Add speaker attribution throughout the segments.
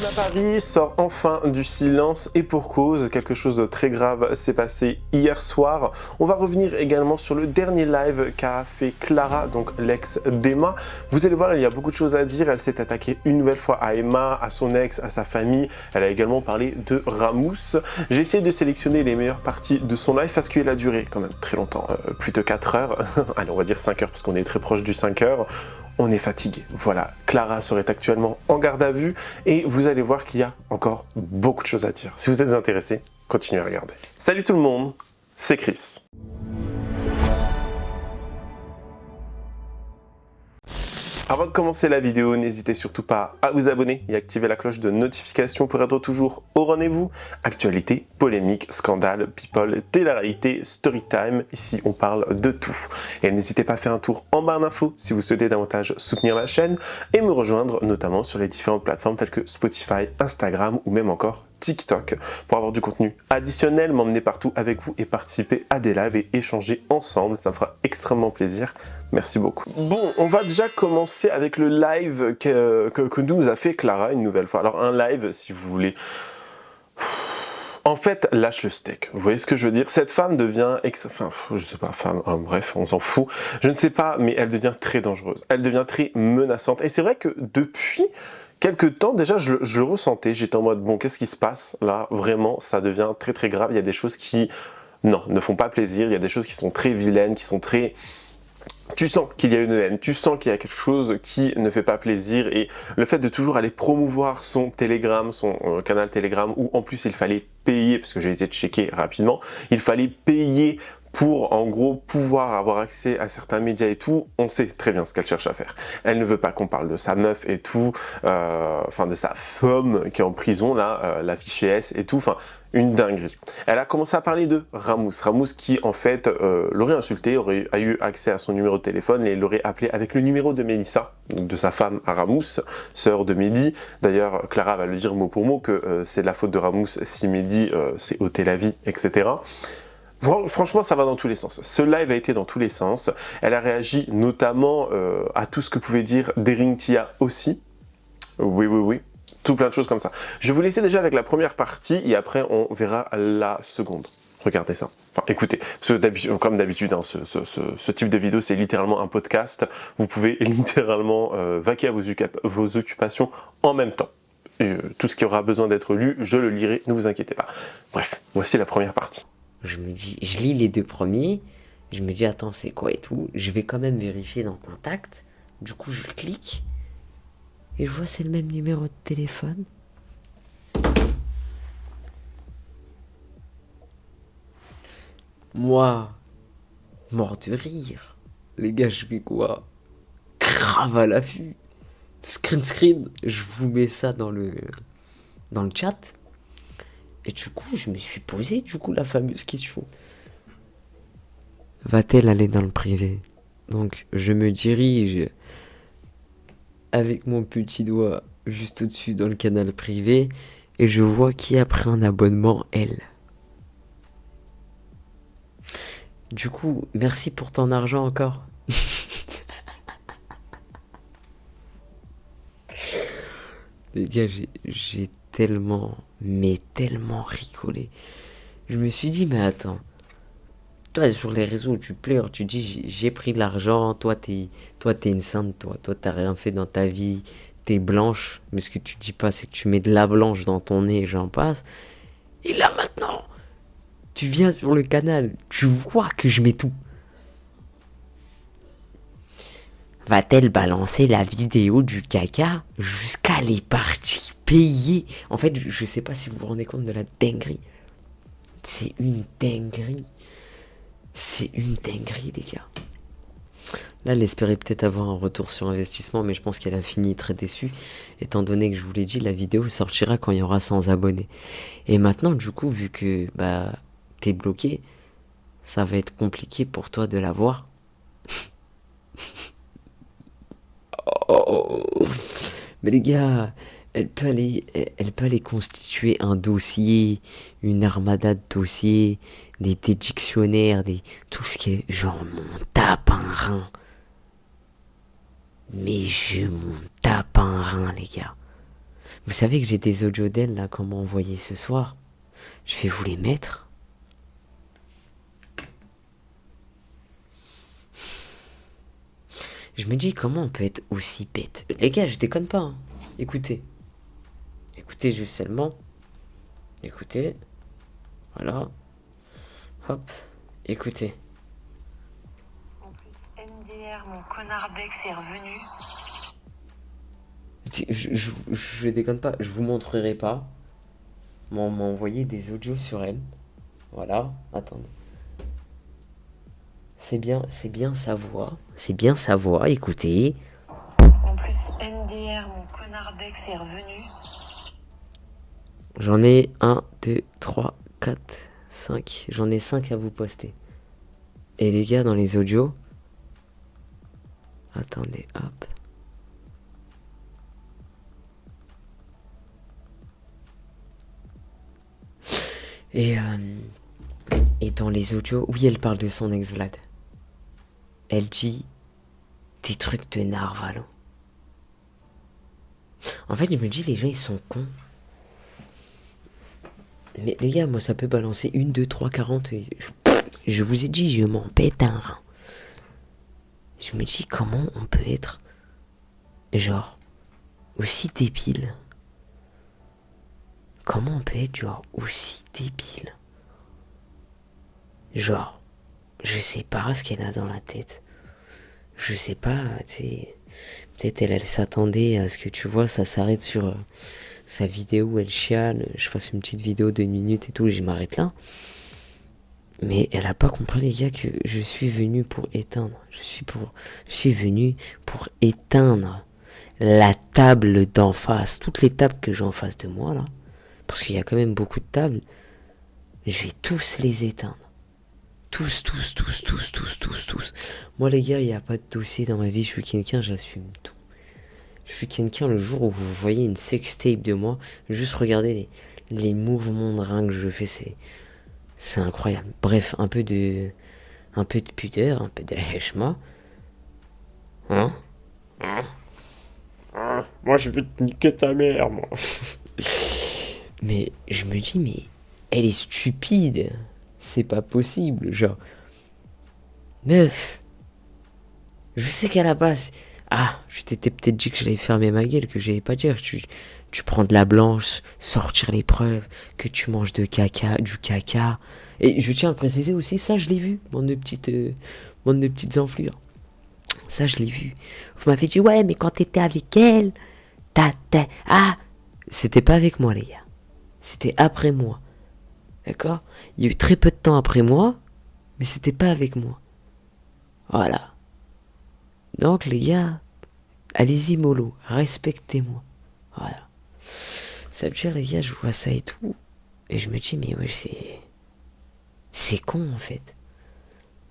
Speaker 1: Anna Paris sort enfin du silence et pour cause, quelque chose de très grave s'est passé hier soir. On va revenir également sur le dernier live qu'a fait Clara, donc l'ex d'Emma. Vous allez voir, il y a beaucoup de choses à dire. Elle s'est attaquée une nouvelle fois à Emma, à son ex, à sa famille. Elle a également parlé de Ramous. J'ai essayé de sélectionner les meilleures parties de son live parce qu'il a duré quand même très longtemps, plus de 4 heures. Allez, on va dire 5 heures parce qu'on est très proche du 5 heures. On est fatigué. Voilà, Clara serait actuellement en garde à vue et vous allez voir qu'il y a encore beaucoup de choses à dire. Si vous êtes intéressé, continuez à regarder. Salut tout le monde, c'est Chris. Avant de commencer la vidéo, n'hésitez surtout pas à vous abonner et activer la cloche de notification pour être toujours au rendez-vous. Actualité, polémique, scandale, people, télé-réalité, story time. Ici, on parle de tout. Et n'hésitez pas à faire un tour en barre d'infos si vous souhaitez davantage soutenir la chaîne et me rejoindre notamment sur les différentes plateformes telles que Spotify, Instagram ou même encore TikTok pour avoir du contenu additionnel, m'emmener partout avec vous et participer à des lives et échanger ensemble. Ça me fera extrêmement plaisir. Merci beaucoup. Bon, on va déjà commencer avec le live que nous a fait Clara une nouvelle fois. Alors un live, si vous voulez... En fait, lâche le steak. Vous voyez ce que je veux dire? Cette femme devient... Enfin, je sais pas, femme, bref, on s'en fout. Je ne sais pas, mais elle devient très dangereuse. Elle devient très menaçante. Et c'est vrai que depuis... quelques temps, déjà, je le ressentais. J'étais en mode, bon, qu'est-ce qui se passe là? Vraiment, ça devient très très grave. Il y a des choses qui, non, ne font pas plaisir. Il y a des choses qui sont très vilaines, qui sont très... Tu sens qu'il y a une haine, tu sens qu'il y a quelque chose qui ne fait pas plaisir. Et le fait de toujours aller promouvoir son Telegram, son canal Telegram, où en plus il fallait payer, parce que j'ai été checké rapidement, il fallait payer pour en gros pouvoir avoir accès à certains médias et tout, on sait très bien ce qu'elle cherche à faire. Elle ne veut pas qu'on parle de sa meuf et tout, enfin de sa femme qui est en prison là, la fichée S et tout, enfin une dinguerie. Elle a commencé à parler de Ramous. Ramous qui en fait l'aurait insulté, aurait eu accès à son numéro de téléphone et l'aurait appelé avec le numéro de Mélissa, donc de sa femme à Ramous, sœur de Mehdi. D'ailleurs Clara va le dire mot pour mot que c'est de la faute de Ramous si Mehdi s'est ôté la vie, etc. Franchement, ça va dans tous les sens. Ce live a été dans tous les sens. Elle a réagi notamment à tout ce que pouvait dire Daring Tia aussi. Oui. Tout plein de choses comme ça. Je vais vous laisser déjà avec la première partie et après on verra la seconde. Regardez ça. Enfin, écoutez, parce que comme d'habitude, hein, ce type de vidéo, c'est littéralement un podcast. Vous pouvez littéralement vaquer à vos occupations en même temps. Tout ce qui aura besoin d'être lu, je le lirai, ne vous inquiétez pas. Bref, voici la première partie.
Speaker 2: Je me dis, je lis les deux premiers, je me dis attends c'est quoi et tout, je vais quand même vérifier dans contact, du coup je clique, et je vois c'est le même numéro de téléphone. Moi, mort de rire, les gars je fais quoi? Grave à l'affût, screen, je vous mets ça dans le chat, et du coup je me suis posé la fameuse question. Va-t-elle aller dans le privé? Donc je me dirige avec mon petit doigt juste au-dessus dans le canal privé et je vois qui a pris un abonnement, elle. Du coup, merci pour ton argent encore. Les gars, j'ai tellement rigolé. Je me suis dit, mais attends. Toi, sur les réseaux, tu pleures, tu dis j'ai pris de l'argent, toi t'es une sainte, toi t'as rien fait dans ta vie, t'es blanche, mais ce que tu dis pas c'est que tu mets de la blanche dans ton nez et j'en passe. Et là maintenant, tu viens sur le canal, tu vois que je mets tout. Va-t-elle balancer la vidéo du caca jusqu'à les parties payées? En fait, je sais pas si vous vous rendez compte de la dinguerie. C'est une dinguerie. C'est une dinguerie, les gars. Là, elle espérait peut-être avoir un retour sur investissement, mais je pense qu'elle a fini très déçue, étant donné que je vous l'ai dit, la vidéo sortira quand il y aura 100 abonnés. Et maintenant, du coup, vu que t'es bloqué, ça va être compliqué pour toi de la voir. Oh. Mais les gars, elle peut aller constituer un dossier, une armada de dossiers, des dictionnaires, tout ce qui est genre mon tape un rein. Mais je m'en tape un rein, les gars. Vous savez que j'ai des audios d'elle là qu'on m'a envoyé ce soir. Je vais vous les mettre. Je me dis comment on peut être aussi bête. Les gars, je déconne pas. Hein. Écoutez. Écoutez juste seulement. Écoutez. Voilà. Hop. Écoutez.
Speaker 3: En plus, MDR, mon connard d'ex est revenu.
Speaker 2: Je déconne pas. Je vous montrerai pas. On m'a envoyé des audios sur elle. Voilà. Attendez. C'est bien sa voix. C'est bien sa voix. Écoutez.
Speaker 3: En plus, MDR, mon connard d'ex est revenu.
Speaker 2: J'en ai 1, 2, 3, 4, 5. J'en ai 5 à vous poster. Et les gars, dans les audios... Attendez, hop. Et dans les audios... Oui, elle parle de son ex Vlad. Elle dit des trucs de narvalo. En fait, je me dis, les gens, ils sont cons. Mais les gars, moi, ça peut balancer 1, 2, 3, 40. Et je vous ai dit, je m'en pète un rein. Je me dis, comment on peut être, genre, aussi débile? Comment on peut être, genre, aussi débile? Genre, je sais pas ce qu'elle a dans la tête. Je sais pas, tu sais. Peut-être elle s'attendait à ce que, tu vois, ça s'arrête sur sa vidéo où elle chiale. Je fasse une petite vidéo d'1 minute et tout, je m'arrête là. Mais elle a pas compris, les gars, que je suis venu pour éteindre. Je suis venu pour éteindre la table d'en face. Toutes les tables que j'ai en face de moi, là. Parce qu'il y a quand même beaucoup de tables. Je vais tous les éteindre. Tous. Moi, les gars, il n'y a pas de dossier dans ma vie. Je suis quelqu'un, j'assume tout. Je suis quelqu'un, le jour où vous voyez une sextape de moi, juste regardez les mouvements de rein que je fais, c'est incroyable. Bref, un peu de pudeur, un peu de lèche-moi. Hein? Moi, je vais te niquer ta mère, moi. Mais je me dis, mais elle est stupide. C'est pas possible, genre. Meuf. Je sais qu'à la base... Ah, je t'étais peut-être dit que j'allais fermer ma gueule, que j'allais pas dire. Tu prends de la blanche, sortir les preuves, que tu manges du caca. Et je tiens à préciser aussi, ça je l'ai vu, bande de petites enflures. Ça je l'ai vu. Vous m'avez dit, ouais, mais quand t'étais avec elle, Ah, c'était pas avec moi, les gars. C'était après moi. D'accord? Il y a eu très peu de temps après moi, mais c'était pas avec moi. Voilà. Donc, les gars, allez-y, mollo, respectez-moi. Voilà. Ça veut dire, les gars, je vois ça et tout. Et je me dis, mais ouais, c'est con, en fait.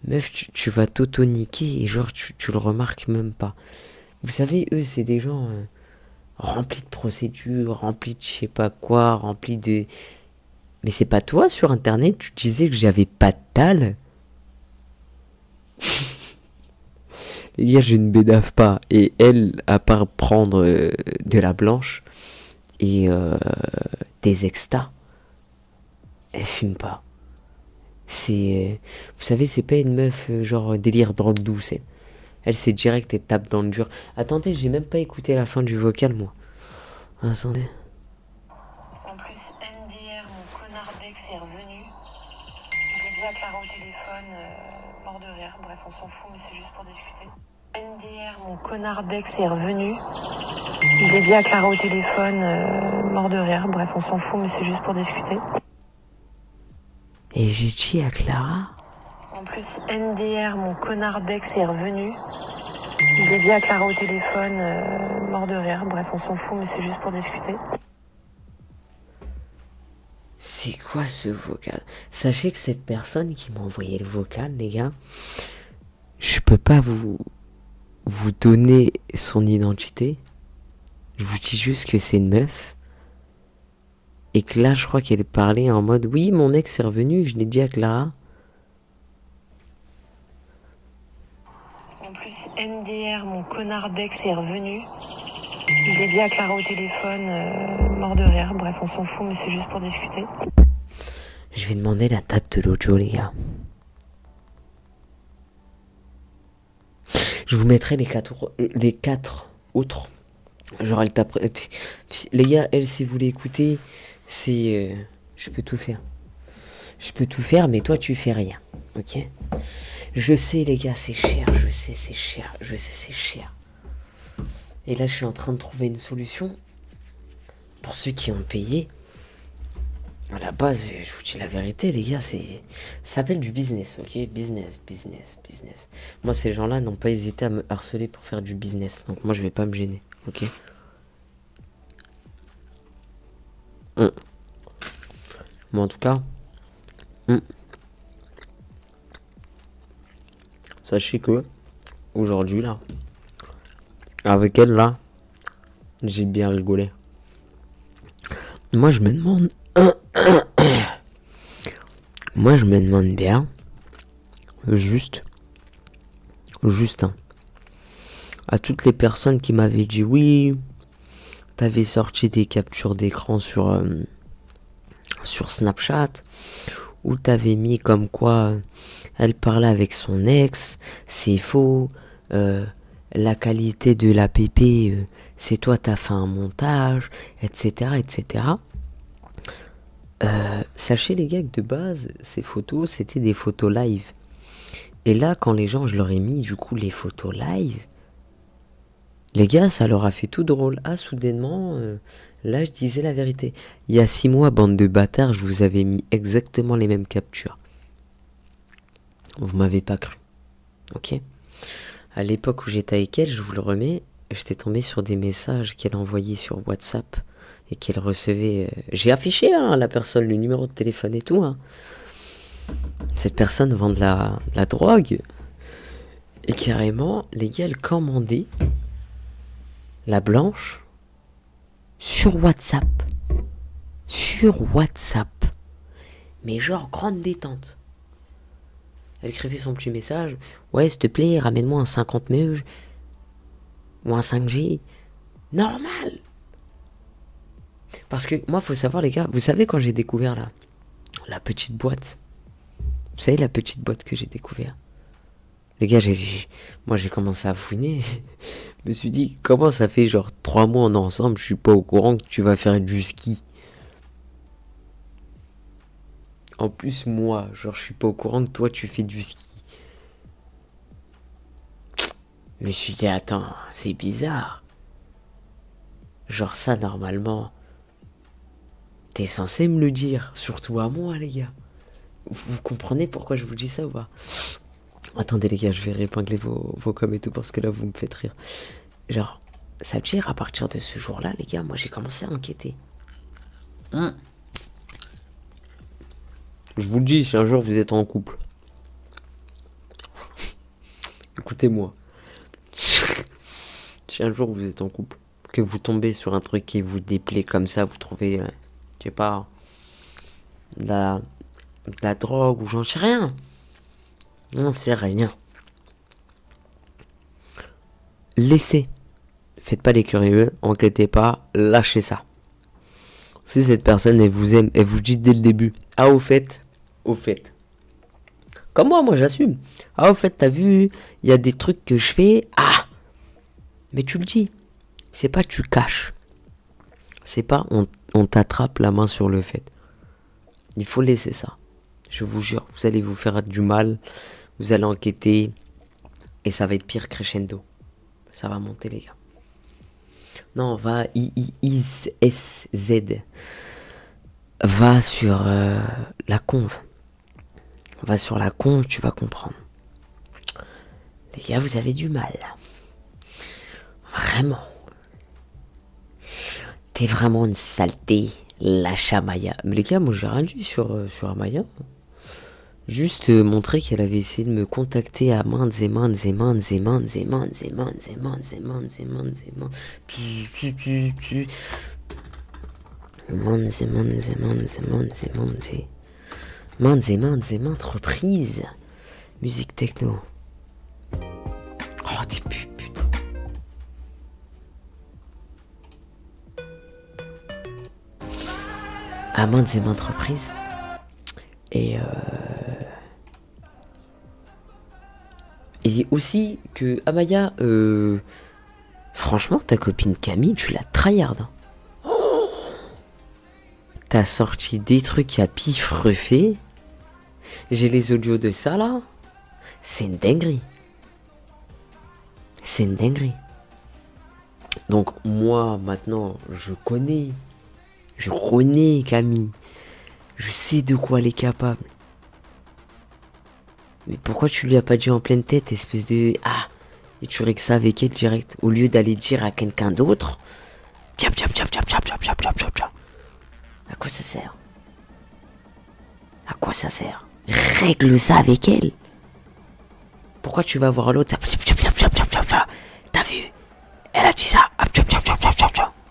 Speaker 2: Meuf, tu vas t'auto-niquer et genre, tu le remarques même pas. Vous savez, eux, c'est des gens remplis de procédures, remplis de je sais pas quoi, remplis de... Mais c'est pas toi, sur Internet, tu disais que j'avais pas de dalle. Les gars, je ne bédave pas. Et elle, à part prendre de la blanche et des extas, elle fume pas. C'est... vous savez, c'est pas une meuf genre délire drogue douce. Elle, c'est direct et tape dans le dur. Attendez, j'ai même pas écouté la fin du vocal, moi. Attendez.
Speaker 3: En plus, MDR, mon connard d'ex est revenu. Je l'ai dit à Clara au téléphone, mort de rire. Bref, on s'en fout, mais c'est juste pour discuter. MDR, mon connard d'ex est revenu. Je l'ai dit à Clara au téléphone, mort de rire. Bref, on s'en fout, mais c'est juste pour discuter.
Speaker 2: Et j'ai dit à Clara...
Speaker 3: En plus, MDR, mon connard d'ex est revenu. Je l'ai dit à Clara au téléphone, mort de rire. Bref, on s'en fout, mais c'est juste pour discuter.
Speaker 2: C'est quoi ce vocal? Sachez que cette personne qui m'a envoyé le vocal, les gars, je peux pas vous donner son identité. Je vous dis juste que c'est une meuf. Et que là, je crois qu'elle parlait en mode, oui, mon ex est revenu, je l'ai dit à Clara.
Speaker 3: En plus, MDR, mon connard d'ex est revenu. Je l'ai dit à Clara au téléphone, mort de rire. Bref, on s'en fout, mais c'est juste pour discuter.
Speaker 2: Je vais demander la date de l'audio, les gars. Je vous mettrai les 4 autres. Genre, elle tape. Les gars, elle, si vous l'écoutez, c'est. Je peux tout faire. Je peux tout faire, mais toi, tu fais rien. Ok? Je sais, les gars, c'est cher. Je sais, c'est cher. Je sais, c'est cher. Et là, je suis en train de trouver une solution. Pour ceux qui ont payé. À la base, je vous dis la vérité, les gars, ça s'appelle du business, ok? Business. Moi, ces gens-là n'ont pas hésité à me harceler pour faire du business. Donc, moi, je vais pas me gêner, ok? Moi, en tout cas, sachez que aujourd'hui, là, avec elle, là, j'ai bien rigolé. Moi, je me demande bien, juste, hein, à toutes les personnes qui m'avaient dit oui, t'avais sorti des captures d'écran sur Snapchat, où t'avais mis comme quoi elle parlait avec son ex, c'est faux, la qualité de l'app, c'est toi, t'as fait un montage, etc., etc. Sachez les gars que de base, ces photos, c'était des photos live. Et là, quand les gens, je leur ai mis du coup les photos live, les gars, ça leur a fait tout drôle. Ah, soudainement, là, je disais la vérité. Il y a 6 mois, bande de bâtards, je vous avais mis exactement les mêmes captures. Vous m'avez pas cru. Ok? À l'époque où j'étais avec elle, je vous le remets, j'étais tombé sur des messages qu'elle envoyait sur WhatsApp. Et qu'elle recevait... J'ai affiché la personne, le numéro de téléphone et tout. Hein. Cette personne vend de la drogue. Et carrément, les gars, elle commandait la blanche sur WhatsApp. Sur WhatsApp. Mais genre, grande détente. Elle écrivait son petit message. Ouais, s'il te plaît, ramène-moi un 50 meuges. Ou un 5G. Normal. Parce que moi, faut savoir, les gars, vous savez quand j'ai découvert la petite boîte, vous savez la petite boîte que j'ai découvert, les gars, moi j'ai commencé à fouiner. Je me suis dit, comment ça fait genre 3 mois on est ensemble, je suis pas au courant que tu vas faire du ski. En plus, moi, genre je suis pas au courant que toi tu fais du ski. Je me suis dit, attends, c'est bizarre. Genre ça, normalement... T'es censé me le dire, surtout à moi, les gars. Vous comprenez pourquoi je vous dis ça ou pas? Attendez, les gars, je vais répingler vos coms et tout parce que là, vous me faites rire. Genre, ça veut dire, à partir de ce jour-là, les gars, moi, j'ai commencé à enquêter. Je vous le dis, si un jour vous êtes en couple, écoutez-moi. Si un jour vous êtes en couple, que vous tombez sur un truc qui vous déplaît comme ça, vous trouvez... je sais pas, de la drogue ou j'en sais rien. On sait rien. Laissez. Faites pas les curieux, enquêtez pas, lâchez ça. Si cette personne, elle vous aime, elle vous dit dès le début, ah au fait. Comme moi j'assume. Ah au fait, t'as vu, il y a des trucs que je fais, ah. Mais tu le dis. C'est pas tu caches. C'est pas on t'attrape la main sur le fait. Il faut laisser ça. Je vous jure, vous allez vous faire du mal. Vous allez enquêter. Et ça va être pire crescendo. Ça va monter, les gars. Non, va IISZ. Va sur la conve. Va sur la conve, tu vas comprendre. Les gars, vous avez du mal. Vraiment. T'es vraiment une saleté, lâche Amaya. Mais les gars, moi j'ai rien dit sur Amaya. Juste montrer qu'elle avait essayé de me contacter à maintes et maintes et maintes et maintes et maintes et maintes et maintes et maintes et maintes et maintes et maintes reprises. Musique techno. Oh, t'es putain. à maintes et maintes reprises. Et aussi que Amaya, franchement, ta copine Camille, tu la tryhard. Hein. T'as sorti des trucs à pif refait. J'ai les audios de ça là. C'est une dinguerie. C'est une dinguerie. Donc moi maintenant je connais Camille. Je sais de quoi elle est capable. Mais pourquoi tu lui as pas dit en pleine tête, espèce de... Ah, et tu règles ça avec elle direct, au lieu d'aller dire à quelqu'un d'autre. Tchap. À quoi ça sert? À quoi ça sert? Règle ça avec elle. Pourquoi tu vas voir l'autre? T'as vu? Elle a dit ça.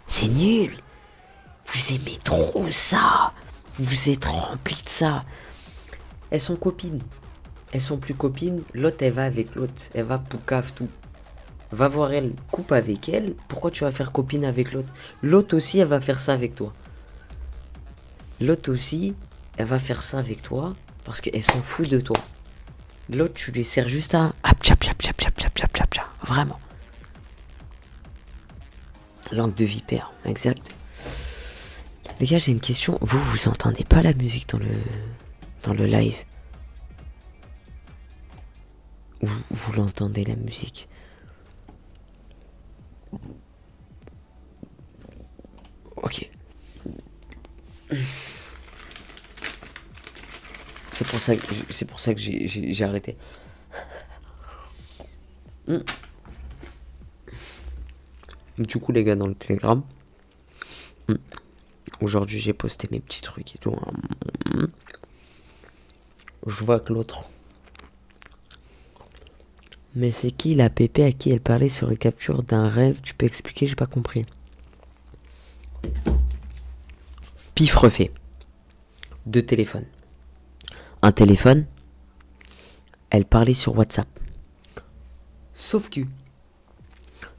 Speaker 2: C'est nul. Vous aimez trop ça. Vous vous êtes remplis de ça. Elles sont copines. Elles sont plus copines. L'autre, elle va avec l'autre. Elle va poucave tout. Va voir elle. Coupe avec elle. Pourquoi tu vas faire copine avec l'autre? L'autre aussi, elle va faire ça avec toi. L'autre aussi, elle va faire ça avec toi. Parce qu'elle s'en fout de toi. L'autre, tu lui sers juste à... Vraiment. Langue de vipère. Exact. Les gars, j'ai une question. Vous entendez pas la musique dans le live? Ou vous l'entendez la musique? Ok. C'est pour ça que j'ai arrêté. Du coup, les gars, dans le Telegram, aujourd'hui, j'ai posté mes petits trucs et tout. Je vois que l'autre. Mais c'est qui la pépé à qui elle parlait sur les captures d'un rêve? Tu peux expliquer? J'ai pas compris. Pif refait. 2 téléphones. Un téléphone, elle parlait sur WhatsApp. Sauf que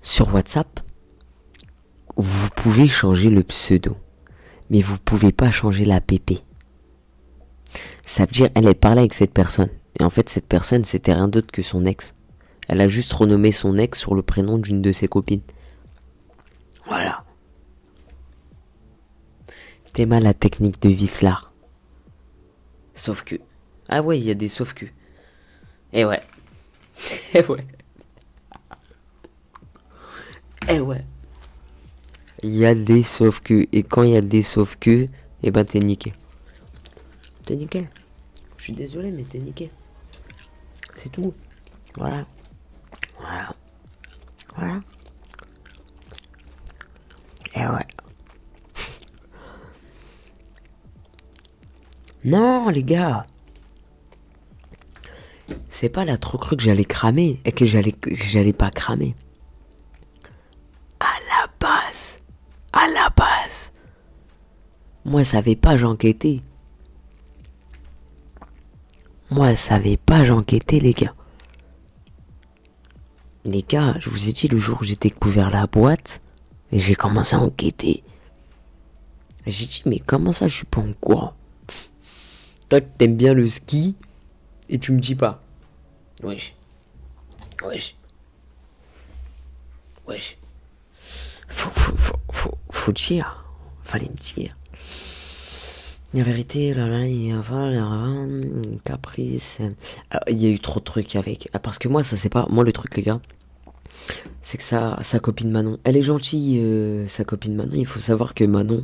Speaker 2: sur WhatsApp, vous pouvez changer le pseudo, mais vous pouvez pas changer la PP. Ça veut dire elle parlait avec cette personne. Et en fait, cette personne, c'était rien d'autre que son ex. Elle a juste renommé son ex sur le prénom d'une de ses copines. Voilà. T'es mal la technique de Vislar. Sauf que... Ah ouais, il y a des sauf que. Eh ouais. Eh ouais. Eh ouais. Il y a des sauf que. Et quand il y a des sauf que, eh ben t'es niqué. T'es niqué. Je suis désolé, mais t'es niqué. C'est tout. Voilà. Voilà. Voilà. Eh ouais. Non, les gars. C'est pas là trop cru que j'allais cramer et que j'allais pas cramer. À la base. Moi, ça savais pas j'enquêtais. Les gars. Les gars, je vous ai dit le jour où j'ai découvert la boîte, et j'ai commencé à enquêter. J'ai dit, mais comment ça, je suis pas en courant? Toi, t'aimes bien le ski, et tu me dis pas. Wesh. Faut dire. Fallait me dire. La vérité, il y a caprice. Il y a eu trop de trucs avec. Parce que moi, ça c'est pas. Moi, le truc, les gars, c'est que sa copine Manon, elle est gentille, sa copine Manon. Il faut savoir que Manon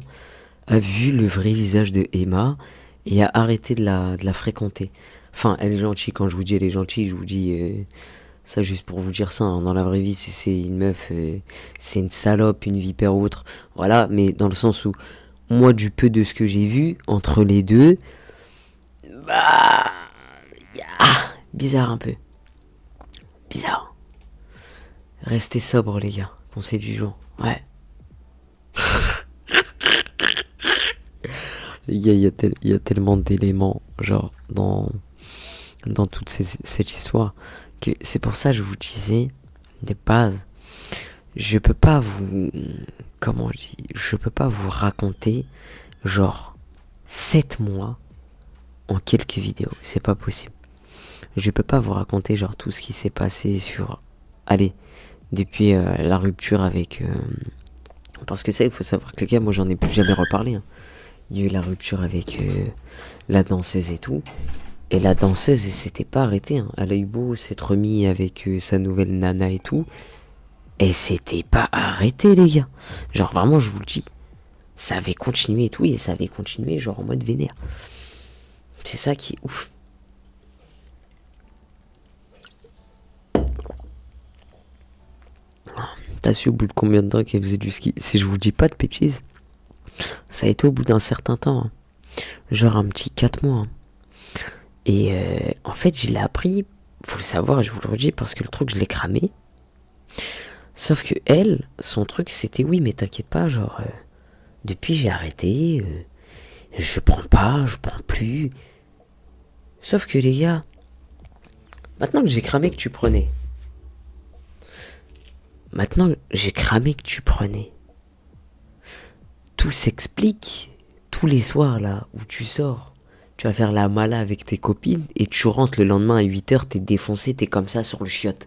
Speaker 2: a vu le vrai visage de Emma et a arrêté de la fréquenter. Enfin, elle est gentille. Quand je vous dis elle est gentille, je vous dis ça juste pour vous dire ça. Hein. Dans la vraie vie, si c'est une meuf, c'est une salope, une vipère ou autre. Voilà, mais dans le sens où, moi, du peu de ce que j'ai vu entre les deux, bah, bizarre un peu. Bizarre. Restez sobre, les gars. Conseil du jour. Ouais. Les gars, il y a tellement d'éléments, genre, dans toute cette histoire, que c'est pour ça que je vous disais, des bases, je peux pas vous... Comment je dis? Je peux pas vous raconter, genre, 7 mois en quelques vidéos. C'est pas possible. Je peux pas vous raconter genre tout ce qui s'est passé sur... Allez, depuis la rupture avec... Parce que ça, il faut savoir que les gars, moi j'en ai plus jamais reparlé. Hein. Il y a eu la rupture avec la danseuse et tout. Et la danseuse, elle s'était pas arrêtée. Hein. Elle a eu beau s'être remis avec sa nouvelle nana et tout. Et c'était pas arrêté, les gars. Genre vraiment, je vous le dis. Ça avait continué et tout. Et ça avait continué genre en mode vénère. C'est ça qui est ouf. T'as su au bout de combien de temps qu'elle faisait du ski? Si je vous dis pas de bêtises, ça a été au bout d'un certain temps. Hein. Genre un petit 4 mois. Hein. Et en fait, je l'ai appris, faut le savoir, je vous le redis, parce que le truc, je l'ai cramé. Sauf que elle, son truc, c'était oui, mais t'inquiète pas, genre, depuis j'ai arrêté, je prends plus. Sauf que les gars, maintenant que j'ai cramé que tu prenais, tout s'explique tous les soirs là où tu sors. Tu vas faire la mala avec tes copines et tu rentres le lendemain à 8h, t'es défoncé, t'es comme ça sur le chiotte.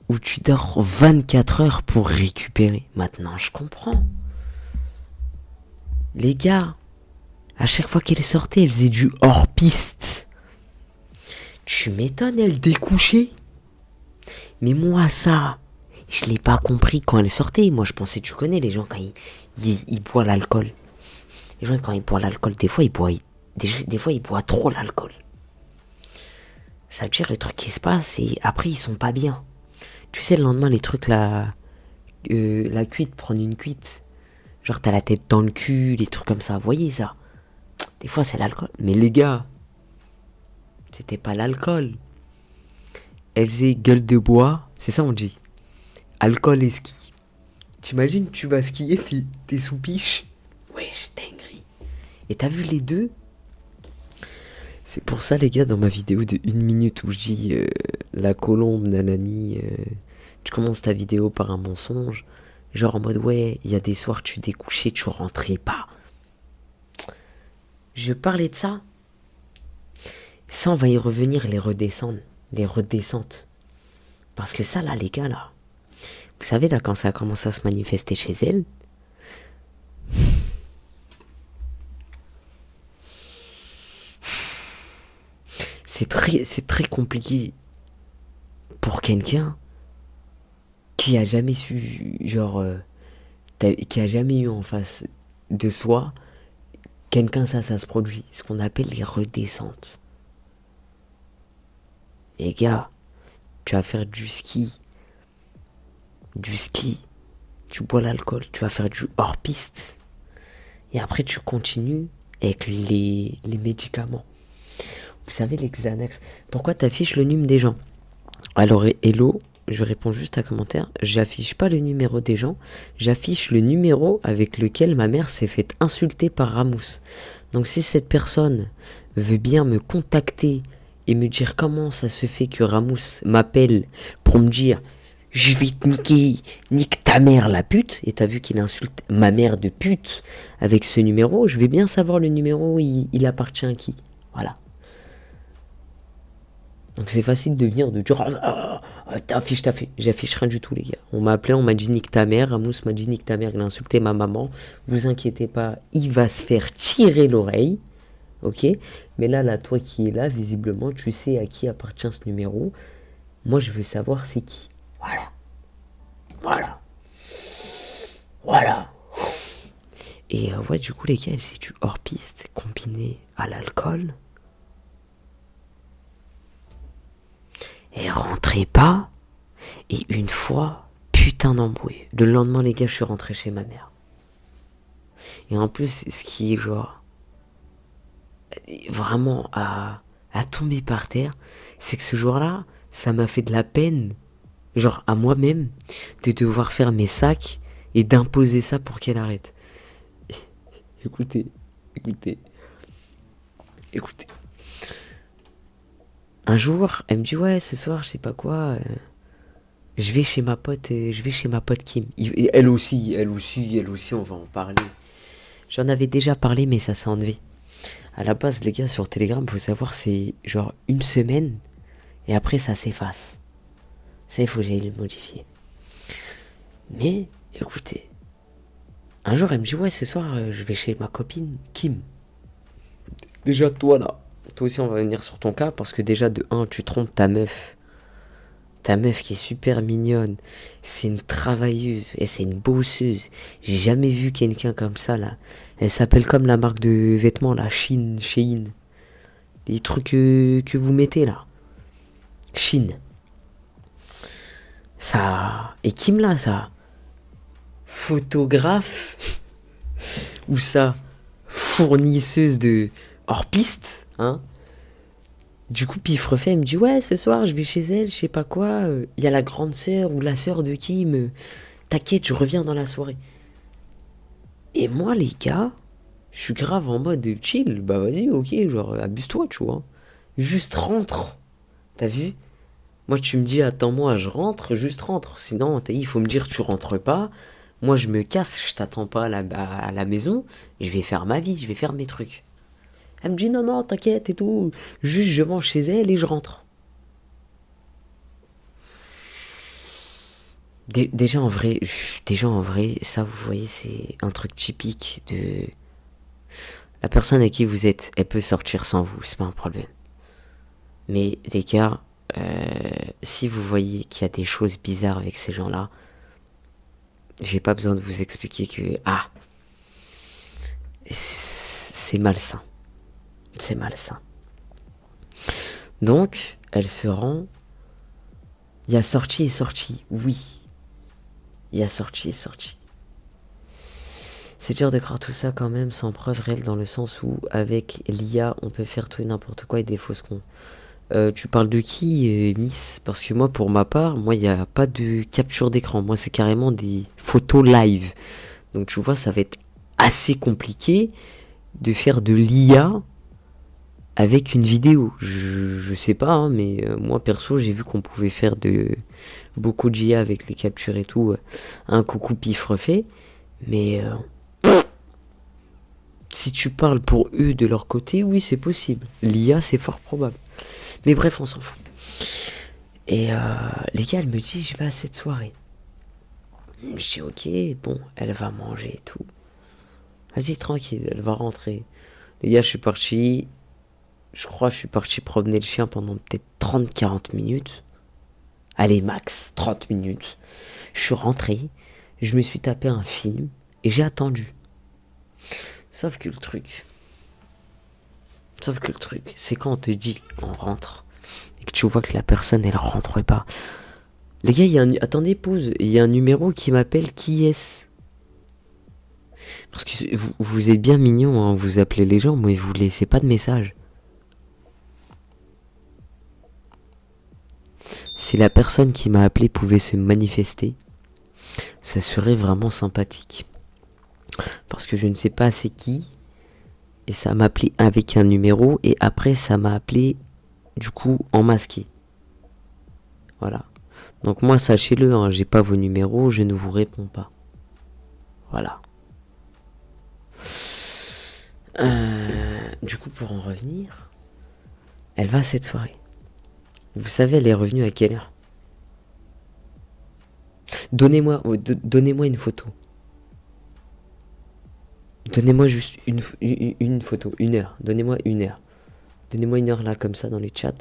Speaker 2: Où tu dors 24 heures pour récupérer. Maintenant, je comprends. Les gars, à chaque fois qu'elle sortait, elle faisait du hors-piste. Tu m'étonnes, elle découchait. Mais moi, ça, je l'ai pas compris quand elle sortait. Moi, je pensais, tu connais les gens quand ils boivent l'alcool. Les gens, quand ils boivent l'alcool, des fois, ils boivent trop l'alcool. Ça veut dire, le truc qui se passe, et après, ils sont pas bien. Tu sais, le lendemain, les trucs, la cuite, prendre une cuite. Genre, t'as la tête dans le cul, les trucs comme ça. Vous voyez ça? Des fois, c'est l'alcool. Mais les gars, c'était pas l'alcool. Elle faisait gueule de bois, c'est ça on dit. Alcool et ski. T'imagines, tu vas skier, t'es sous piche. Wesh, dinguerie. Et t'as vu les deux? C'est pour ça, les gars, dans ma vidéo de 1 minute où je dis la colombe, nanani, tu commences ta vidéo par un mensonge. Genre en mode, ouais, il y a des soirs tu découchais, tu rentrais pas. Je parlais de ça. Ça, on va y revenir, les redescentes. Parce que ça, là, les gars, là, vous savez, là, quand ça a commencé à se manifester chez elle, c'est très compliqué pour quelqu'un qui a jamais su, genre, qui a jamais eu en face de soi quelqu'un, ça se produit. Ce qu'on appelle les redescentes. Les gars, tu vas faire du ski, tu bois l'alcool, tu vas faire du hors-piste. Et après, tu continues avec les médicaments. Vous savez, les Xanax. Pourquoi t'affiches le numéro des gens? Alors, hello, je réponds juste à commentaire. J'affiche pas le numéro des gens. J'affiche le numéro avec lequel ma mère s'est fait insulter par Ramous. Donc, si cette personne veut bien me contacter et me dire comment ça se fait que Ramous m'appelle pour me dire « Je vais te niquer, nique ta mère la pute » et t'as vu qu'il insulte ma mère de pute avec ce numéro, je vais bien savoir le numéro, il appartient à qui. Voilà. Donc c'est facile de venir, de dire t'affiches, j'affiche rien du tout, les gars. On m'a appelé, on m'a dit nique ta mère, Ramous m'a dit nique ta mère, il a insulté ma maman. Vous inquiétez pas, il va se faire tirer l'oreille. Ok? Mais là, toi qui es là, visiblement, tu sais à qui appartient ce numéro. Moi, je veux savoir c'est qui. Voilà. Et ouais, du coup, les gars, c'est du hors-piste combiné à l'alcool. Et rentrez pas. Et une fois, putain d'embrouille. Le lendemain, les gars, je suis rentré chez ma mère. Et en plus, ce qui est genre vraiment à tomber par terre, c'est que ce jour-là, ça m'a fait de la peine, genre à moi-même, de devoir faire mes sacs et d'imposer ça pour qu'elle arrête. Écoutez. Un jour, elle me dit ouais, ce soir, je sais pas quoi, je vais chez ma pote Kim. Elle aussi, on va en parler. J'en avais déjà parlé, mais ça s'est enlevé. À la base, les gars, sur Telegram, faut savoir, c'est genre une semaine, et après, ça s'efface. Ça, il faut que j'aille le modifier. Mais, écoutez, un jour, elle me dit, ouais, ce soir, je vais chez ma copine, Kim. Déjà, toi, là, toi aussi, on va venir sur ton cas, parce que déjà, de 1, tu trompes ta meuf. Ta meuf qui est super mignonne, c'est une travailleuse, et c'est une bosseuse. J'ai jamais vu quelqu'un comme ça, là. Elle s'appelle comme la marque de vêtements, là, Shein. Les trucs que vous mettez, là. Shein. Ça... Et Kim, là, ça... Photographe. Ou ça... Fournisseuse de... hors-piste, hein. Du coup, Pif refait, elle me dit, ouais, ce soir, je vais chez elle, je sais pas quoi. Il y a la grande sœur ou la sœur de Kim. T'inquiète, je reviens dans la soirée. Et moi, les gars, je suis grave en mode chill. Bah vas-y, ok, genre, abuse-toi, tu vois. Juste rentre. T'as vu? Moi, tu me dis, attends-moi, je rentre, juste rentre. Sinon, il faut me dire, tu rentres pas. Moi, je me casse, je t'attends pas à la maison. Je vais faire ma vie, je vais faire mes trucs. Elle me dit non, non, t'inquiète et tout. Juste, je mange chez elle et je rentre. Déjà en vrai, ça, vous voyez, c'est un truc typique de... La personne à qui vous êtes, elle peut sortir sans vous, c'est pas un problème. Mais les gars, si vous voyez qu'il y a des choses bizarres avec ces gens-là, j'ai pas besoin de vous expliquer que... Ah, c'est malsain. C'est malsain. Donc, elle se rend. Il y a sortie et sortie, oui. Il y a sortie et sortie. C'est dur de croire tout ça quand même sans preuve réelle dans le sens où avec l'IA on peut faire tout et n'importe quoi et des fausses cons. Tu parles de qui, Miss? Parce que moi, pour ma part, moi, il n'y a pas de capture d'écran. Moi, c'est carrément des photos live. Donc, tu vois, ça va être assez compliqué de faire de l'IA avec une vidéo. Je sais pas, hein, mais moi perso, j'ai vu qu'on pouvait faire beaucoup d'IA avec les captures et tout. Un coucou Pif refait. Mais si tu parles pour eux de leur côté, oui, c'est possible. L'IA, c'est fort probable. Mais bref, on s'en fout. Et les gars, elle me dit, je vais à cette soirée. Je dis, ok, bon, elle va manger et tout. Vas-y, tranquille, elle va rentrer. Les gars, je suis parti promener le chien pendant peut-être 30-40 minutes. Allez, max, 30 minutes. Je suis rentré, je me suis tapé un film et j'ai attendu. Sauf que le truc, c'est quand on te dit on rentre et que tu vois que la personne elle rentre pas. Les gars, attendez, pause. Il y a un numéro qui m'appelle, qui est-ce? Parce que vous êtes bien mignon, hein, vous appelez les gens, mais vous laissez pas de message. Si la personne qui m'a appelé pouvait se manifester, ça serait vraiment sympathique. Parce que je ne sais pas c'est qui, et ça m'a appelé avec un numéro, et après ça m'a appelé du coup en masqué. Voilà. Donc moi, sachez-le, hein, j'ai pas vos numéros, je ne vous réponds pas. Voilà. Du coup, pour en revenir, elle va à cette soirée. Vous savez, elle est revenue à quelle heure? Donnez-moi une photo. Donnez-moi juste une photo, 1 heure. Donnez-moi 1 heure. Donnez-moi 1 heure là, comme ça, dans les chats.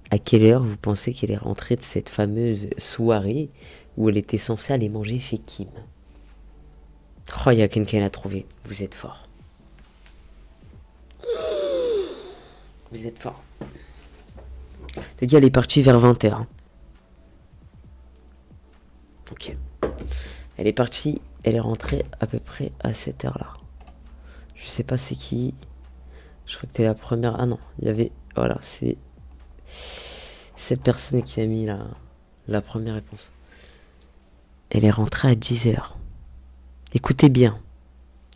Speaker 2: À quelle heure vous pensez qu'elle est rentrée de cette fameuse soirée où elle était censée aller manger chez Kim? Oh, il y a quelqu'un qui l'a trouvé. Vous êtes fort. Vous êtes fort. Le gars, elle est partie vers 20h. Ok. Elle est partie, elle est rentrée à peu près à cette heure-là. Je sais pas c'est qui. Je crois que t'es la première. Ah non, il y avait... Voilà, c'est... cette personne qui a mis la première réponse. Elle est rentrée à 10h. Écoutez bien.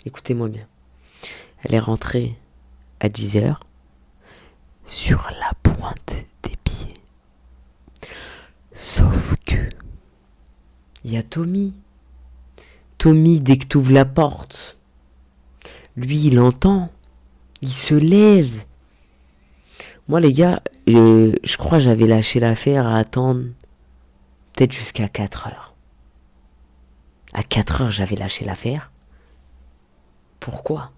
Speaker 2: Écoutez-moi bien. Elle est rentrée à 10h sur la pointe des pieds. Sauf que il y a Tommy. Tommy, dès que tu ouvres la porte, Lui, il entend. Il se lève. Moi, les gars, je crois que j'avais lâché l'affaire à attendre peut-être jusqu'à 4 heures. À 4 heures, j'avais lâché l'affaire. Pourquoi?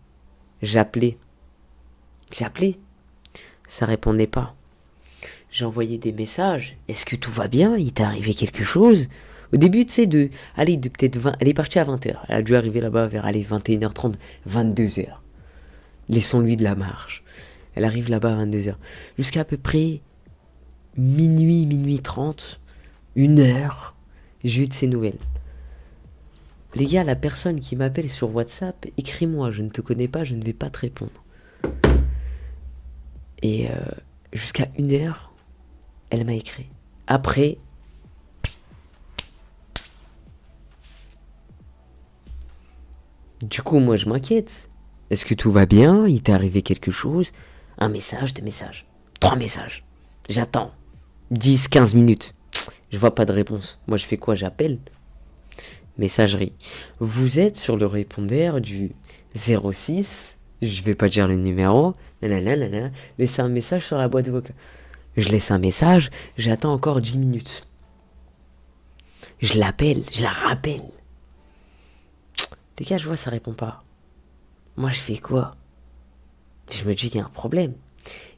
Speaker 2: J'appelais. Ça répondait pas. J'ai envoyé des messages. Est-ce que tout va bien? Il t'est arrivé quelque chose? Au début, tu sais, de peut-être 20... Elle est partie à 20h. Elle a dû arriver là-bas vers 21h30, 22h. Laissons-lui de la marge. Elle arrive là-bas à 22h. Jusqu'à peu près minuit 30, 1h, j'ai eu de ses nouvelles. Les gars, la personne qui m'appelle sur WhatsApp, écris-moi, je ne te connais pas, je ne vais pas te répondre. Et jusqu'à 1h, elle m'a écrit. Après, du coup, moi, je m'inquiète. Est-ce que tout va bien? Il t'est arrivé quelque chose? Un message, 2 messages, 3 messages. J'attends. 10, 15 minutes. Je vois pas de réponse. Moi, je fais quoi? J'appelle. Messagerie. Vous êtes sur le répondeur du 06. Je vais pas dire le numéro. Nanana. Laissez un message sur la boîte vocale. Je laisse un message. J'attends encore 10 minutes. Je l'appelle. Je la rappelle. Les gars, je vois, ça répond pas. Moi, je fais quoi? Je me dis qu'il y a un problème.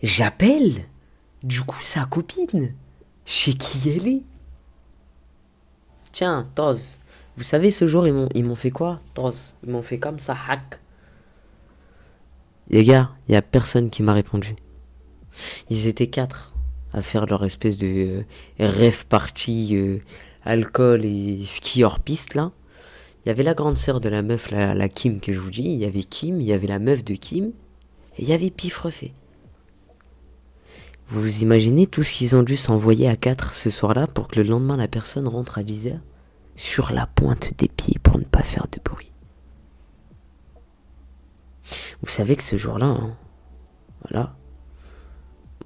Speaker 2: J'appelle. Du coup, sa copine. Chez qui elle est? Tiens, Toz. Vous savez, ce jour, ils m'ont fait quoi? Toz. Ils m'ont fait comme ça, hack. Les gars, il y a personne qui m'a répondu. Ils étaient 4 à faire leur espèce de rêve party, alcool et ski hors piste, là. Il y avait la grande sœur de la meuf, la Kim que je vous dis. Il y avait Kim, il y avait la meuf de Kim. Et il y avait Pif refait. Vous vous imaginez tout ce qu'ils ont dû s'envoyer à 4 ce soir-là pour que le lendemain la personne rentre à 10h sur la pointe des pieds pour ne pas faire de bruit. Vous savez que ce jour-là, hein, voilà,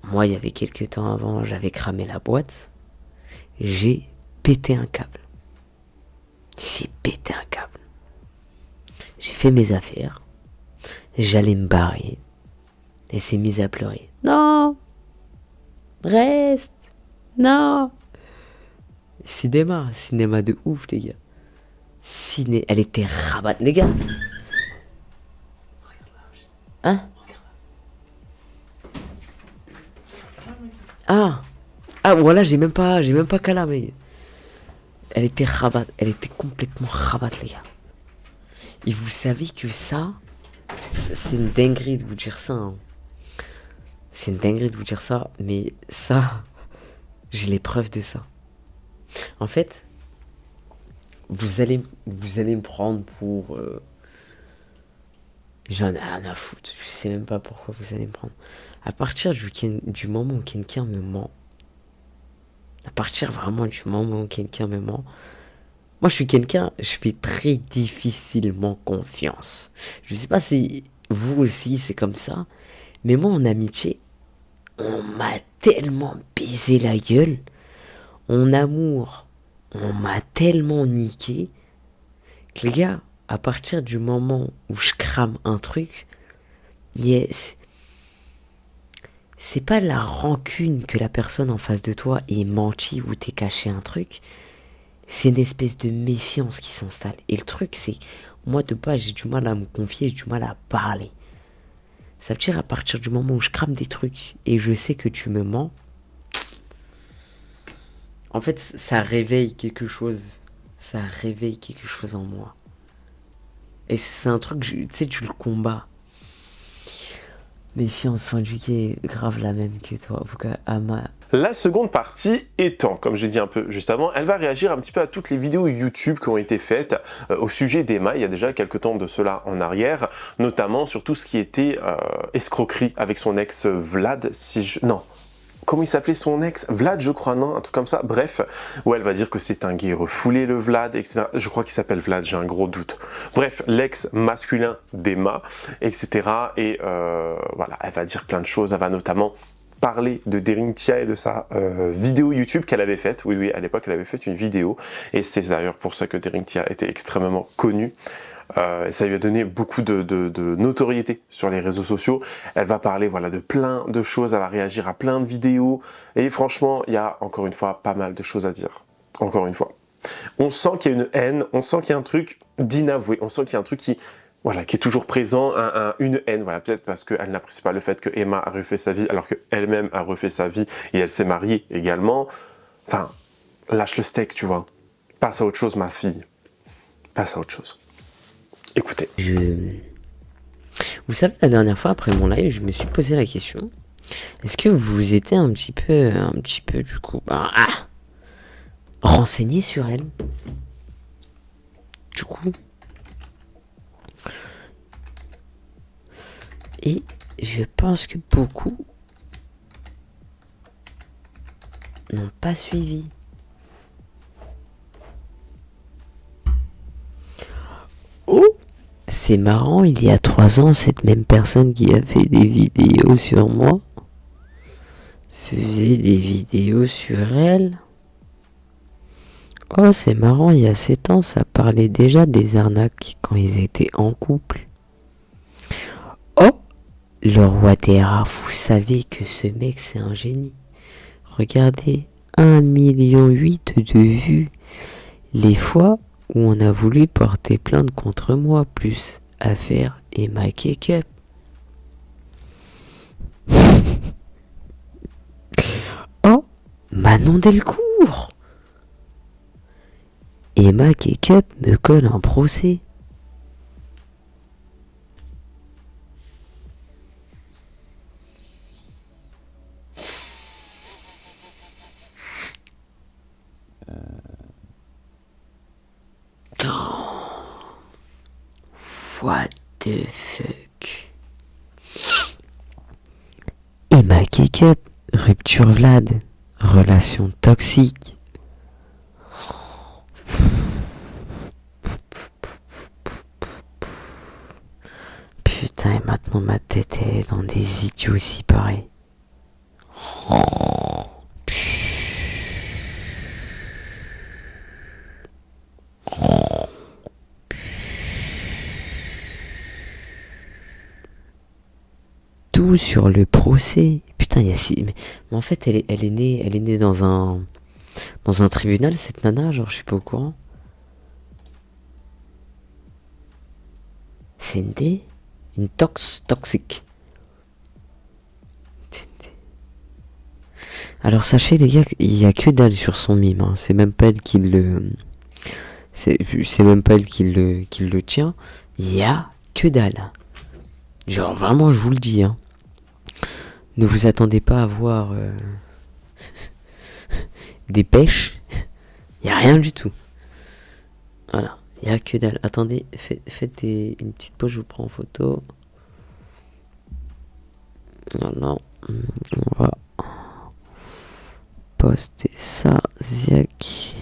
Speaker 2: moi il y avait quelques temps avant, j'avais cramé la boîte. J'ai pété un câble. J'ai fait mes affaires. J'allais me barrer. Elle s'est mise à pleurer. Non! Reste! Non! Cinéma de ouf, les gars. Elle était rabatte, les gars. Hein? Ah, voilà, j'ai même pas calé, mais... Elle était rabatte, elle était complètement rabatte, les gars. Et vous savez que ça c'est une dinguerie de vous dire ça, hein. C'est une dinguerie de vous dire ça, mais ça, j'ai les preuves de ça. En fait, vous allez me prendre pour... J'en ai rien à foutre, je sais même pas pourquoi vous allez me prendre. À partir du moment où quelqu'un me ment, moi je suis quelqu'un, je fais très difficilement confiance. Je sais pas si vous aussi c'est comme ça, mais moi en amitié, on m'a tellement baisé la gueule. En amour, on m'a tellement niqué que les gars, à partir du moment où je crame un truc, yes, c'est pas la rancune que la personne en face de toi ait menti ou t'ait caché un truc. C'est une espèce de méfiance qui s'installe. Et le truc, c'est, moi de base, j'ai du mal à me confier, j'ai du mal à parler. Ça veut dire à partir du moment où je crame des trucs et je sais que tu me mens, en fait, ça réveille quelque chose. Ça réveille quelque chose en moi. Et c'est un truc, tu sais, tu le combats. Méfiance, fin du est grave la même que toi.
Speaker 1: La seconde partie étant, comme j'ai dit un peu juste avant, elle va réagir un petit peu à toutes les vidéos YouTube qui ont été faites au sujet d'Emma, il y a déjà quelques temps de cela en arrière, notamment sur tout ce qui était escroquerie avec son ex Vlad, non, comment il s'appelait son ex? Vlad, je crois, non? Un truc comme ça. Bref, où elle va dire que c'est un gay refoulé, le Vlad, etc. Je crois qu'il s'appelle Vlad, j'ai un gros doute. Bref, l'ex masculin d'Emma, etc. Et voilà, elle va dire plein de choses. Elle va notamment parler de Derinthia et de sa vidéo YouTube qu'elle avait faite. Oui, à l'époque, elle avait fait une vidéo. Et c'est d'ailleurs pour ça que Derinthia était extrêmement connue. Et ça lui a donné beaucoup de notoriété sur les réseaux sociaux. Elle va parler voilà, de plein de choses, elle va réagir à plein de vidéos. Et franchement, il y a encore une fois pas mal de choses à dire. Encore une fois. On sent qu'il y a une haine, on sent qu'il y a un truc d'inavoué, on sent qu'il y a un truc qui, voilà, qui est toujours présent, une haine, voilà, peut-être parce qu'elle n'apprécie pas le fait que Emma a refait sa vie, alors qu'elle-même a refait sa vie et elle s'est mariée également. Enfin, lâche le steak, tu vois. Passe à autre chose, ma fille. Passe à autre chose. Écoutez.
Speaker 2: Vous savez, la dernière fois, après mon live, je me suis posé la question. Est-ce que vous étiez un petit peu, du coup, renseigné sur elle? Du coup. Et je pense que beaucoup n'ont pas suivi. Oh, c'est marrant, il y a 3 ans, cette même personne qui a fait des vidéos sur moi faisait des vidéos sur elle. Oh, c'est marrant, il y a 7 ans, ça parlait déjà des arnaques quand ils étaient en couple. Oh, le roi des rats, vous savez que ce mec, c'est un génie. Regardez, 1,8 million de vues. Les fois où on a voulu porter plainte contre moi, plus affaire Emma Cake-up. Oh, Manon Delcourt. Emma Cake-up me colle un procès. What the fuck? Emma Cake-up, rupture Vlad, relation toxique. Putain, et maintenant ma tête est dans des idiots aussi pareils. Tout sur le procès. Putain, il y a si... Mais en fait, elle est née dans un tribunal, cette nana, genre, je suis pas au courant. C'est une toxique. Alors sachez les gars, il y a que dalle sur son mime. Hein. C'est même pas elle qui le, c'est même pas elle qui le tient. Il y a que dalle. Genre vraiment, je vous le dis. Hein. Ne vous attendez pas à voir des pêches. Il y a rien du tout. Voilà, il y a que dalle. Attendez, faites une petite pause, je vous prends en photo. Voilà, on va poster ça, Ziak.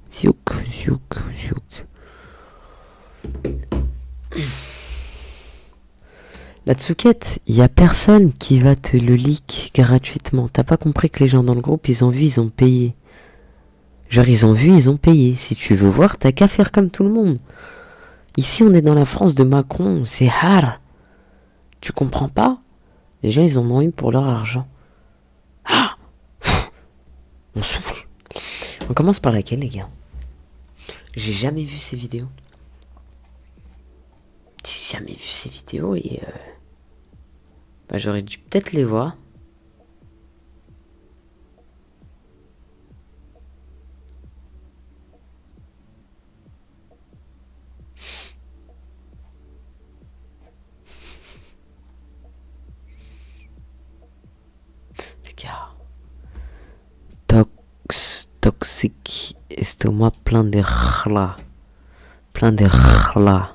Speaker 2: Ziouk. La Tsukette, il y a personne qui va te le leak gratuitement. T'as pas compris que les gens dans le groupe, ils ont vu, ils ont payé. Genre, ils ont vu, ils ont payé. Si tu veux voir, t'as qu'à faire comme tout le monde. Ici, on est dans la France de Macron, c'est hard. Tu comprends pas? Les gens, ils en ont eu pour leur argent. Ah! On souffle. On commence par laquelle, les gars? J'ai jamais vu ces vidéos. J'ai jamais vu ces vidéos et... Bah, j'aurais dû peut-être les voir. Les gars. Toxique. Estomac plein de rla. Plein de rla.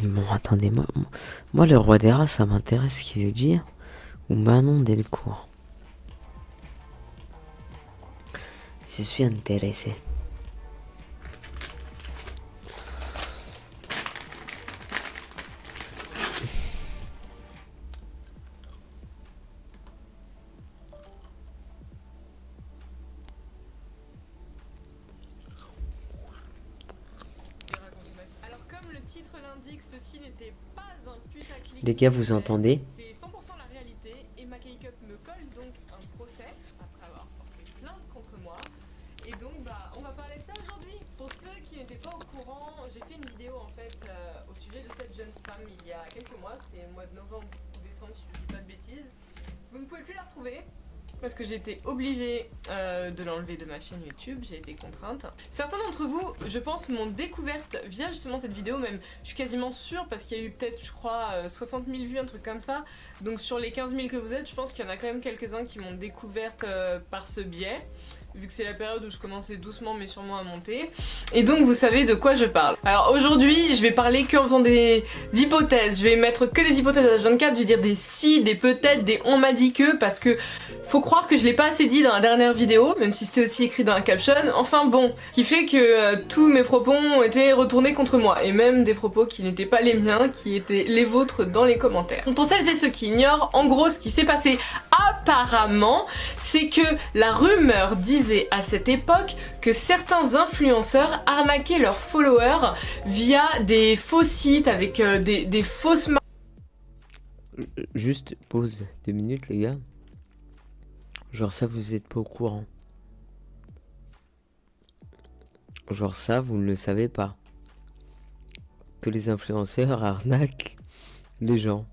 Speaker 2: Bon, attendez, moi, le roi des rats, ça m'intéresse ce qu'il veut dire. Ou Manon Delcourt. Je suis intéressé.
Speaker 4: titre l'indique, ceci n'était pas un putaclic.
Speaker 2: Les gars, vous entendez?
Speaker 4: C'est 100% la réalité et ma K-Cup me colle donc un procès après avoir porté plainte contre moi. Et donc on va parler de ça aujourd'hui. Pour ceux qui n'étaient pas au courant, j'ai fait une vidéo en fait au sujet de cette jeune femme il y a quelques mois, c'était le mois de novembre ou décembre si je ne dis pas de bêtises. Vous ne pouvez plus la retrouver. Parce que j'ai été obligée de l'enlever de ma chaîne YouTube, j'ai été contrainte. Certains d'entre vous, je pense, m'ont découverte via justement cette vidéo, même je suis quasiment sûre parce qu'il y a eu peut-être, je crois, 60 000 vues, un truc comme ça. Donc sur les 15 000 que vous êtes, je pense qu'il y en a quand même quelques-uns qui m'ont découverte par ce biais. Vu que c'est la période où je commençais doucement mais sûrement à monter. Et donc vous savez de quoi je parle. Alors aujourd'hui je vais parler qu'en faisant des hypothèses. Je vais mettre que des hypothèses à H24, je vais dire des si, des peut-être, des on m'a dit que, parce que faut croire que je l'ai pas assez dit dans la dernière vidéo, même si c'était aussi écrit dans la caption. Enfin bon, ce qui fait que tous mes propos ont été retournés contre moi. Et même des propos qui n'étaient pas les miens, qui étaient les vôtres dans les commentaires. Pour celles et ceux qui ignorent, en gros ce qui s'est passé apparemment, c'est que la rumeur disait à cette époque que certains influenceurs arnaquaient leurs followers via des faux sites avec des fausses marques.
Speaker 2: Juste pause 2 minutes les gars. Genre ça vous êtes pas au courant. Genre ça vous ne le savez pas. Que les influenceurs arnaquent les gens.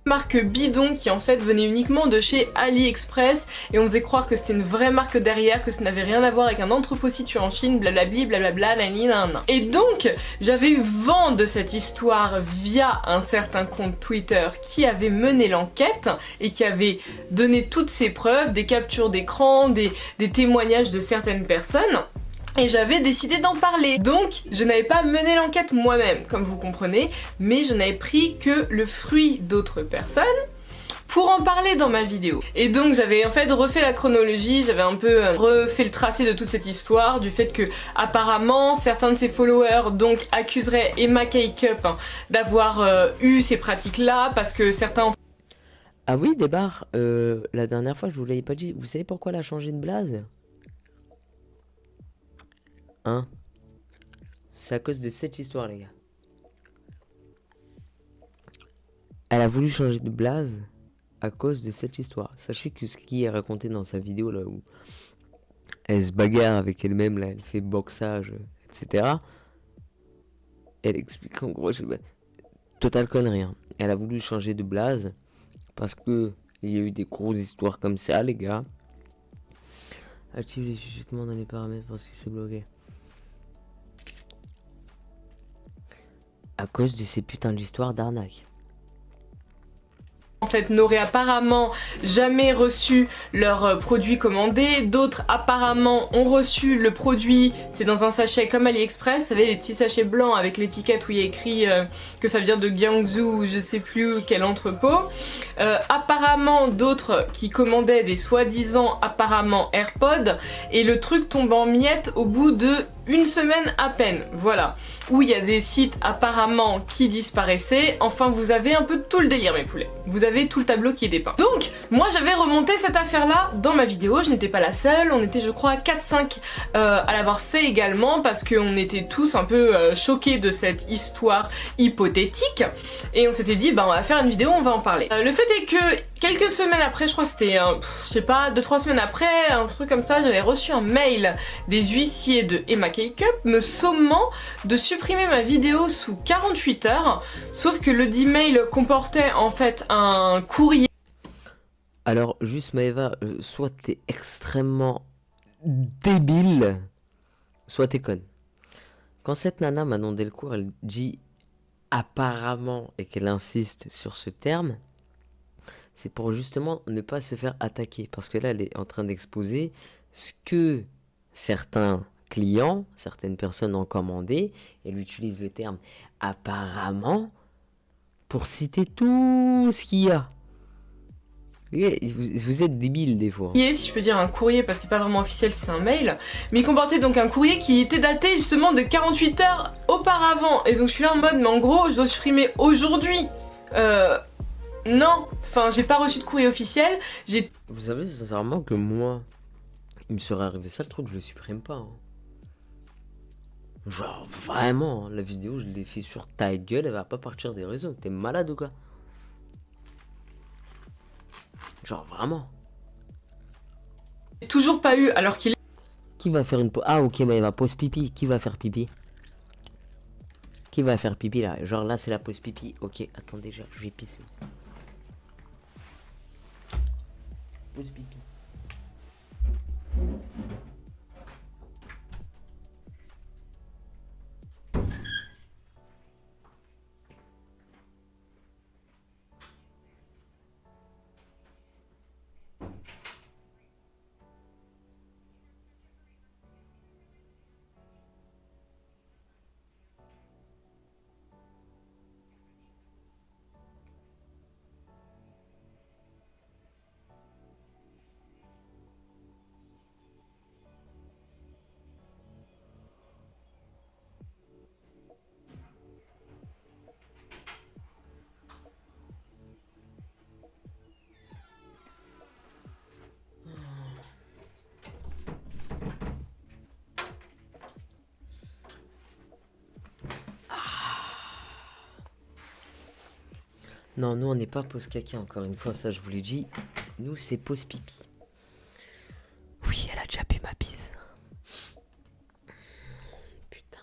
Speaker 4: Marque bidon qui en fait venait uniquement de chez AliExpress et on faisait croire que c'était une vraie marque derrière, que ça n'avait rien à voir avec un entrepôt situé en Chine, blablabli, blablabla, nanana. Et donc j'avais eu vent de cette histoire via un certain compte Twitter qui avait mené l'enquête et qui avait donné toutes ses preuves, des captures d'écran, des témoignages de certaines personnes. Et j'avais décidé d'en parler. Donc, je n'avais pas mené l'enquête moi-même, comme vous comprenez, mais je n'avais pris que le fruit d'autres personnes pour en parler dans ma vidéo. Et donc j'avais en fait refait la chronologie, j'avais un peu refait le tracé de toute cette histoire, du fait que apparemment certains de ses followers donc accuseraient Emma K-Cup d'avoir eu ces pratiques-là, parce que certains...
Speaker 2: Ah oui, Débar, la dernière fois je vous l'avais pas dit, vous savez pourquoi elle a changé de blaze? Hein? C'est à cause de cette histoire les gars. Elle a voulu changer de blaze à cause de cette histoire. Sachez que ce qui est raconté dans sa vidéo là où elle se bagarre avec elle-même, là elle fait boxage, etc. Elle explique en gros, total connerie. Hein. Elle a voulu changer de blaze parce que il y a eu des grosses histoires comme ça les gars. Active les chuchotements dans les paramètres parce que c'est bloqué. À cause de ces putains d'histoires d'arnaque.
Speaker 4: En fait, n'auraient apparemment jamais reçu leur produit commandé. D'autres apparemment ont reçu le produit, c'est dans un sachet comme AliExpress, vous savez les petits sachets blancs avec l'étiquette où il y a écrit que ça vient de Guangzhou ou je sais plus quel entrepôt. Apparemment d'autres qui commandaient des soi-disant apparemment AirPods et le truc tombe en miettes au bout de 1 semaine à peine, voilà. Où il y a des sites apparemment qui disparaissaient. Enfin, vous avez un peu tout le délire mes poulets. Vous avez tout le tableau qui est dépeint. Donc, moi j'avais remonté cette affaire-là dans ma vidéo. Je n'étais pas la seule. On était je crois 4-5 à l'avoir fait également parce qu'on était tous un peu choqués de cette histoire hypothétique. Et on s'était dit, bah on va faire une vidéo, on va en parler. Le fait est que quelques semaines après, je crois que c'était, je sais pas, 2-3 semaines après, un truc comme ça, j'avais reçu un mail des huissiers de Emma K-Cup me sommant de supprimer ma vidéo sous 48 heures, sauf que le dit mail comportait en fait un courrier.
Speaker 2: Alors, juste Maëva, soit t'es extrêmement débile, soit t'es conne. Quand cette nana Manon Delcourt, elle dit apparemment et qu'elle insiste sur ce terme, c'est pour justement ne pas se faire attaquer. Parce que là, elle est en train d'exposer ce que certains clients, certaines personnes ont commandé. Elle utilise le terme apparemment pour citer tout ce qu'il y a. Vous êtes débile des fois.
Speaker 4: Si je peux dire un courrier, parce que c'est pas vraiment officiel, c'est un mail, mais il comportait donc un courrier qui était daté justement de 48 heures auparavant. Et donc je suis là en mode, mais en gros, je dois supprimer aujourd'hui. Non, enfin j'ai pas reçu de courrier officiel,
Speaker 2: Vous savez sincèrement que moi, il me serait arrivé ça le truc, je le supprime pas. Hein. Genre vraiment, la vidéo je l'ai fait sur ta gueule, elle va pas partir des réseaux. T'es malade ou quoi? Genre vraiment.
Speaker 4: Toujours pas eu alors qu'il est...
Speaker 2: Qui va faire une pause? Ah ok, bah il va pause pipi. Qui va faire pipi? Qui va faire pipi là? Genre là c'est la pause pipi. Ok, attendez, je vais pisser aussi. Pause pipi. Non, nous on n'est pas pause caca, encore une fois, ça je vous l'ai dit. Nous c'est pause pipi. Oui, elle a déjà bu ma bise. Putain.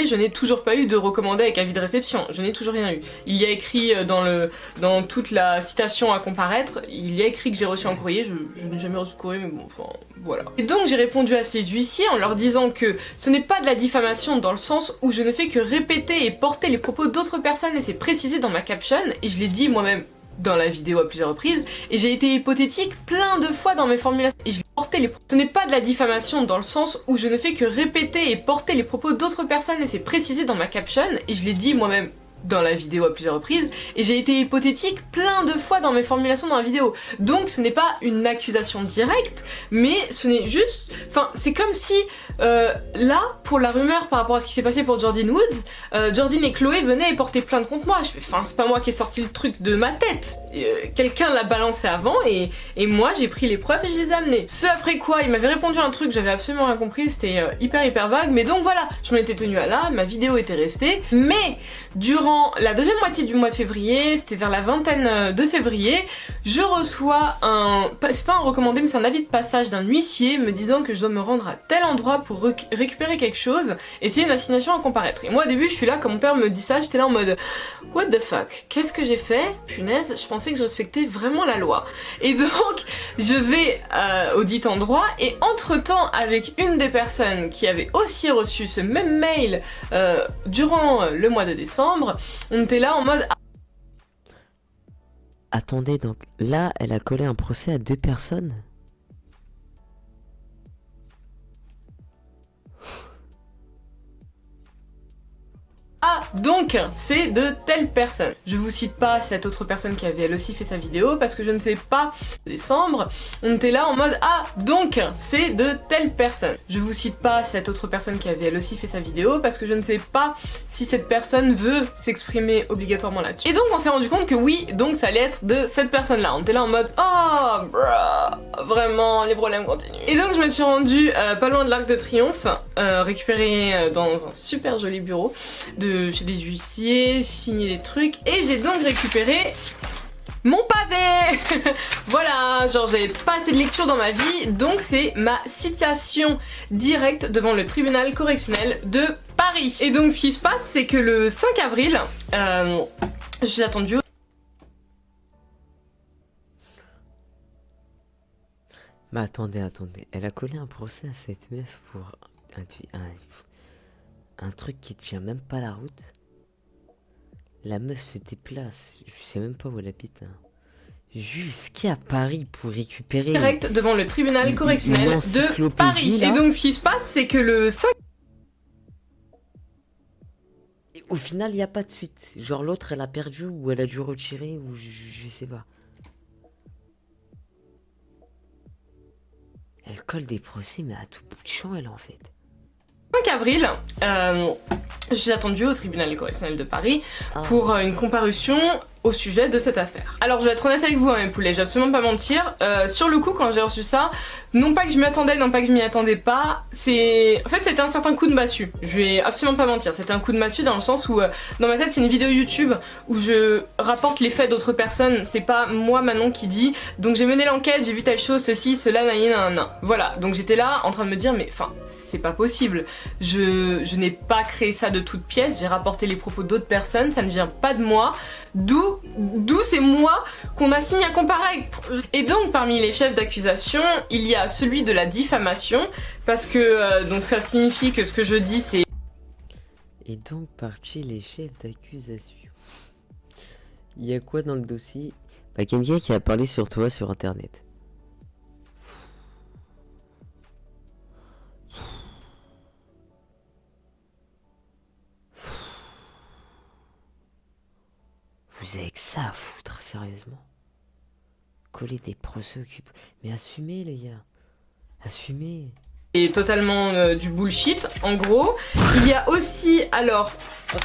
Speaker 4: Je n'ai toujours pas eu de recommandé avec avis de réception, je n'ai toujours rien eu. Il y a écrit dans toute la citation à comparaître, il y a écrit que j'ai reçu un courrier, je n'ai jamais reçu de courrier, mais bon, enfin, voilà. Et donc j'ai répondu à ces huissiers en leur disant que ce n'est pas de la diffamation dans le sens où je ne fais que répéter et porter les propos d'autres personnes et c'est précisé dans ma caption, et je l'ai dit moi-même dans la vidéo à plusieurs reprises, et j'ai été hypothétique plein de fois dans mes formulations, et je l'ai porté les propos. Ce n'est pas de la diffamation dans le sens où je ne fais que répéter et porter les propos d'autres personnes et c'est précisé dans ma caption, et je l'ai dit moi-même dans la vidéo à plusieurs reprises, et j'ai été hypothétique plein de fois dans mes formulations dans la vidéo. Donc ce n'est pas une accusation directe, mais ce n'est juste... Enfin, c'est comme si, là, pour la rumeur par rapport à ce qui s'est passé pour Jordyn Woods, Jordyn et Chloé venaient et portaient plainte contre moi. Je fais, enfin, c'est pas moi qui ai sorti le truc de ma tête. Quelqu'un l'a balancé avant, et moi j'ai pris les preuves et je les ai amenées. Ce après quoi, il m'avait répondu un truc, j'avais absolument rien compris, c'était hyper vague, mais donc voilà, je m'en étais tenue à là, ma vidéo était restée, mais durant la deuxième moitié du mois de février, c'était vers la vingtaine de février, je reçois c'est pas un recommandé mais c'est un avis de passage d'un huissier me disant que je dois me rendre à tel endroit pour récupérer quelque chose et c'est une assignation à comparaître. Et moi au début je suis là, quand mon père me dit ça, j'étais là en mode what the fuck, qu'est-ce que j'ai fait? Punaise, je pensais que je respectais vraiment la loi. Et donc je vais au dit endroit et entre temps avec une des personnes qui avait aussi reçu ce même mail durant le mois de décembre, on était là en mode...
Speaker 2: Attendez, donc là, elle a collé un procès à 2 personnes?
Speaker 4: Ah, donc, c'est de telle personne. Je vous cite pas cette autre personne qui avait elle aussi fait sa vidéo parce que je ne sais pas. Décembre, on était là en mode ah, donc, c'est de telle personne. Je vous cite pas cette autre personne qui avait elle aussi fait sa vidéo parce que je ne sais pas si cette personne veut s'exprimer obligatoirement là-dessus. Et donc, on s'est rendu compte que oui, donc ça allait être de cette personne-là. On était là en mode oh, bruh, vraiment, les problèmes continuent. Et donc, je me suis rendue pas loin de l'Arc de Triomphe, récupérée dans un super joli bureau chez des huissiers, signer des trucs, et j'ai donc récupéré mon pavé. Voilà, genre j'avais pas assez de lecture dans ma vie, donc c'est ma citation directe devant le tribunal correctionnel de Paris. Et donc ce qui se passe, c'est que le 5 avril, je suis attendue.
Speaker 2: Mais attendez, elle a collé un procès à cette meuf pour un truc qui tient même pas la route. La meuf se déplace, je sais même pas où elle habite, hein, jusqu'à Paris pour récupérer...
Speaker 4: Direct devant le tribunal correctionnel de Paris.
Speaker 2: Là.
Speaker 4: Et donc ce qui se passe, c'est que le 5...
Speaker 2: Et au final, il n'y a pas de suite. Genre l'autre, elle a perdu ou elle a dû retirer ou je sais pas. colle des procès, mais à tout bout de champ, elle, en fait.
Speaker 4: 5 avril, je suis attendue au tribunal correctionnel de Paris pour une comparution au sujet de cette affaire. Alors je vais être honnête avec vous, hein, mes poulets, je vais absolument pas mentir. Sur le coup, quand j'ai reçu ça, non pas que je m'y attendais, non pas que je m'y attendais pas, en fait c'était un certain coup de massue. Je vais absolument pas mentir, c'était un coup de massue dans le sens où dans ma tête c'est une vidéo YouTube où je rapporte les faits d'autres personnes, c'est pas moi Manon qui dit donc j'ai mené l'enquête, j'ai vu telle chose, ceci, cela, nanana. Voilà, donc j'étais là en train de me dire mais enfin c'est pas possible. Je n'ai pas créé ça de toutes pièces, j'ai rapporté les propos d'autres personnes, ça ne vient pas de moi. D'où c'est moi qu'on assigne à comparaître. Et donc parmi les chefs d'accusation, il y a celui de la diffamation, parce que donc ça signifie que ce que je dis c'est...
Speaker 2: Et donc parmi les chefs d'accusation. Il y a quoi dans le dossier? Bah quelqu'un qui a parlé sur toi sur internet. Vous avez que ça à foutre, sérieusement. Coller des procès occupés. Mais assumez, les gars. Assumez.
Speaker 4: Et totalement du bullshit, en gros. Il y a aussi, alors,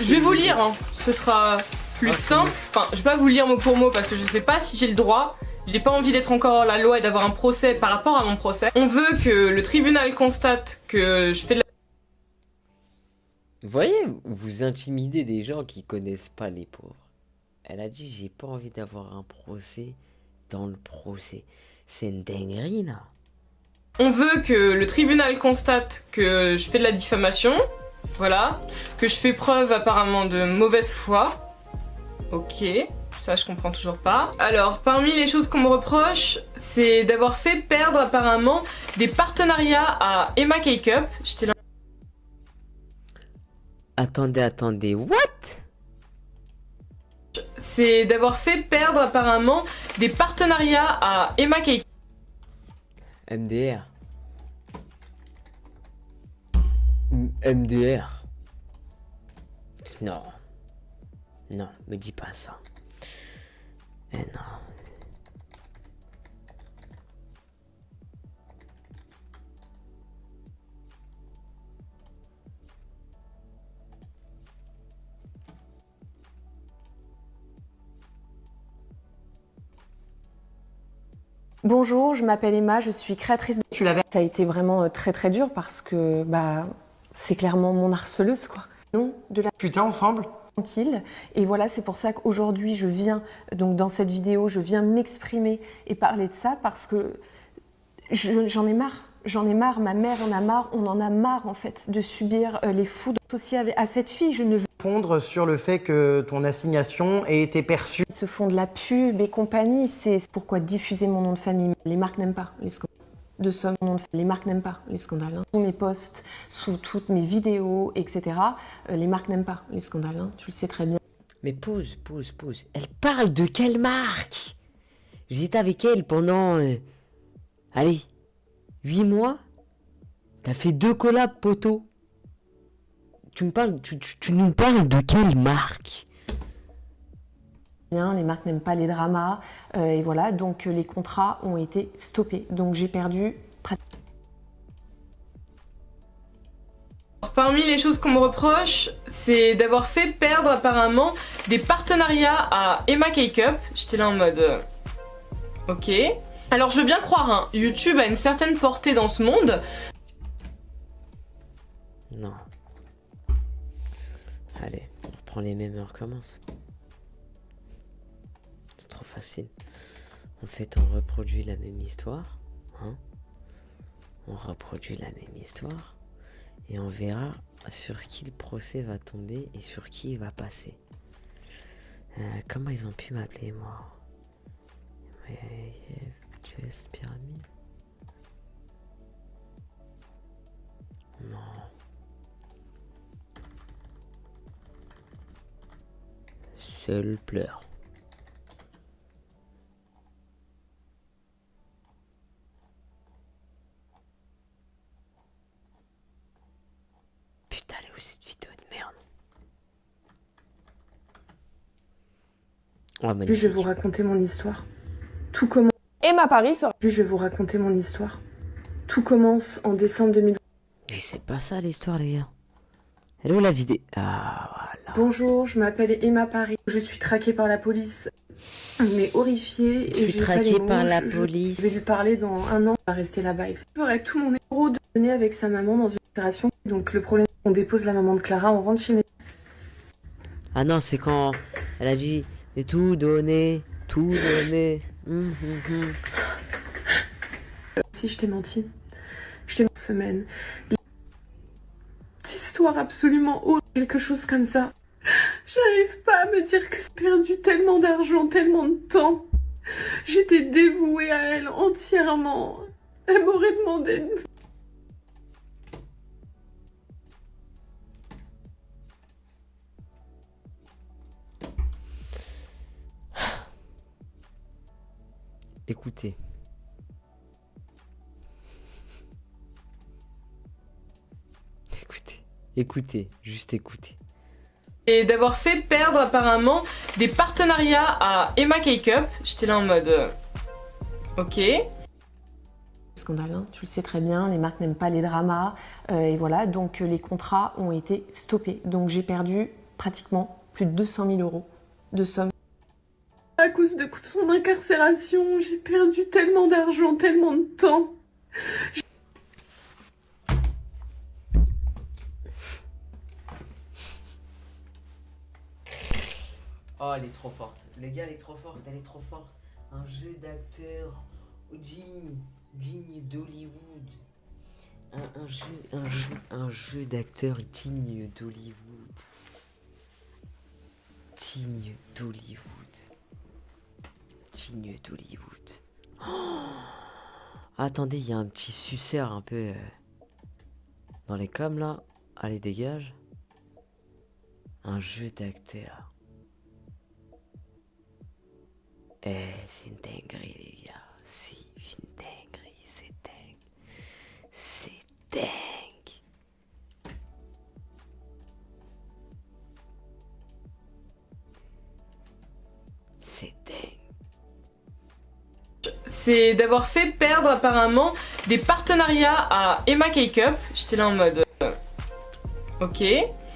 Speaker 4: je vais vous lire, hein, ce sera plus simple. Enfin, je vais pas vous lire mot pour mot parce que je sais pas si j'ai le droit. J'ai pas envie d'être encore la loi et d'avoir un procès par rapport à mon procès. On veut que le tribunal constate que je fais de la...
Speaker 2: Vous voyez, vous intimidez des gens qui connaissent pas les pauvres. Elle a dit, j'ai pas envie d'avoir un procès dans le procès. C'est une dinguerie, là.
Speaker 4: On veut que le tribunal constate que je fais de la diffamation, voilà, que je fais preuve apparemment de mauvaise foi. Ok, ça je comprends toujours pas. Alors, parmi les choses qu'on me reproche, c'est d'avoir fait perdre apparemment des partenariats à Emma Cake-up. J'étais là...
Speaker 2: Attendez, what?
Speaker 4: C'est d'avoir fait perdre apparemment des partenariats à Emma Cake-up.
Speaker 2: MDR. MDR. Non. Non, me dis pas ça. Eh non.
Speaker 5: Bonjour, je m'appelle Emma, je suis créatrice de... Tu l'avais. Ça a été vraiment très très dur parce que c'est clairement mon harceleuse quoi. Non, de la...
Speaker 6: Tu étais ensemble?
Speaker 5: Tranquille. Et voilà, c'est pour ça qu'aujourd'hui je viens, donc dans cette vidéo, je viens m'exprimer et parler de ça parce que j'en ai marre. J'en ai marre, ma mère en a marre, on en a marre en fait de subir les foudres associées à cette fille. Je ne veux
Speaker 6: Répondre sur le fait que ton assignation ait été perçue.
Speaker 5: Ils se font de la pub et compagnie, c'est pourquoi diffuser mon nom de famille. Les marques n'aiment pas les scandales. De somme, les marques n'aiment pas les scandales. Hein. Sous mes posts, sous toutes mes vidéos, etc. Les marques n'aiment pas les scandales, hein. Tu le sais très bien.
Speaker 2: Mais pause. Elle parle de quelle marque? J'étais avec elle pendant... allez, 8 mois. T'as fait 2 collabs, poteau. Tu nous parles de quelle marque?
Speaker 5: Les marques n'aiment pas les dramas, et voilà, donc les contrats ont été stoppés. Donc j'ai perdu pratiquement.
Speaker 4: Parmi les choses qu'on me reproche, c'est d'avoir fait perdre apparemment des partenariats à Emma Cake-up. J'étais là en mode... ok. Alors je veux bien croire, hein, YouTube a une certaine portée dans ce monde.
Speaker 2: Non. Allez, on reprend les mêmes et on recommence. C'est trop facile. En fait, on reproduit la même histoire. Hein, on reproduit la même histoire. Et on verra sur qui le procès va tomber et sur qui il va passer. Comment ils ont pu m'appeler, moi? Tu es cette pyramide? Non. Seul pleure. Putain, elle est où cette vidéo de merde? Oh,
Speaker 7: Puis je vais vous raconter mon histoire. Tout comment...
Speaker 8: Emma Paris sera...
Speaker 7: Puis je vais vous raconter mon histoire.
Speaker 5: Tout commence en décembre 2020.
Speaker 2: Et c'est pas ça l'histoire, les gars. Elle est où la vidéo? Ah, voilà.
Speaker 5: Bonjour, je m'appelle Emma Paris. Je suis traquée par la police, mais horrifiée.
Speaker 2: Je suis
Speaker 5: j'ai pas
Speaker 2: traquée
Speaker 5: les mots.
Speaker 2: par la
Speaker 5: Je
Speaker 2: police.
Speaker 5: vais lui parler dans un an. On va rester là-bas. Je ferai tout mon héros de donner avec sa maman dans une opération. Donc le problème, on dépose la maman de Clara, on rentre chez mes...
Speaker 2: Ah non, c'est quand elle a dit et tout donné, tout donné.
Speaker 5: Si je t'ai menti. Je t'ai menti une semaine. Cette histoire absolument horrible, quelque chose comme ça. J'arrive pas à me dire que j'ai perdu tellement d'argent, tellement de temps. J'étais dévouée à elle entièrement. Elle m'aurait demandé de...
Speaker 2: Écoutez. Écoutez, juste écoutez.
Speaker 4: Et d'avoir fait perdre apparemment des partenariats à Emma Cake-up. J'étais là en mode... ok.
Speaker 5: Scandale, hein, tu le sais très bien, les marques n'aiment pas les dramas. Et voilà, donc les contrats ont été stoppés. Donc j'ai perdu pratiquement plus de 200 000 € de somme. À cause de son incarcération, j'ai perdu tellement d'argent, tellement de temps.
Speaker 2: Oh, elle est trop forte. Les gars, elle est trop forte, elle est trop forte. Un jeu d'acteur digne d'Hollywood. Un jeu d'acteur digne d'Hollywood. Digne d'Hollywood. Digne d'Hollywood. Oh, attendez, il y a un petit suceur un peu dans les coms là. Allez, dégage. Un jeu d'acteur. C'est une dinguerie, les gars. C'est une dinguerie, c'est dingue. C'est dingue. C'est dingue.
Speaker 4: C'est d'avoir fait perdre apparemment des partenariats à Emma Cake-up. J'étais là en mode... ok.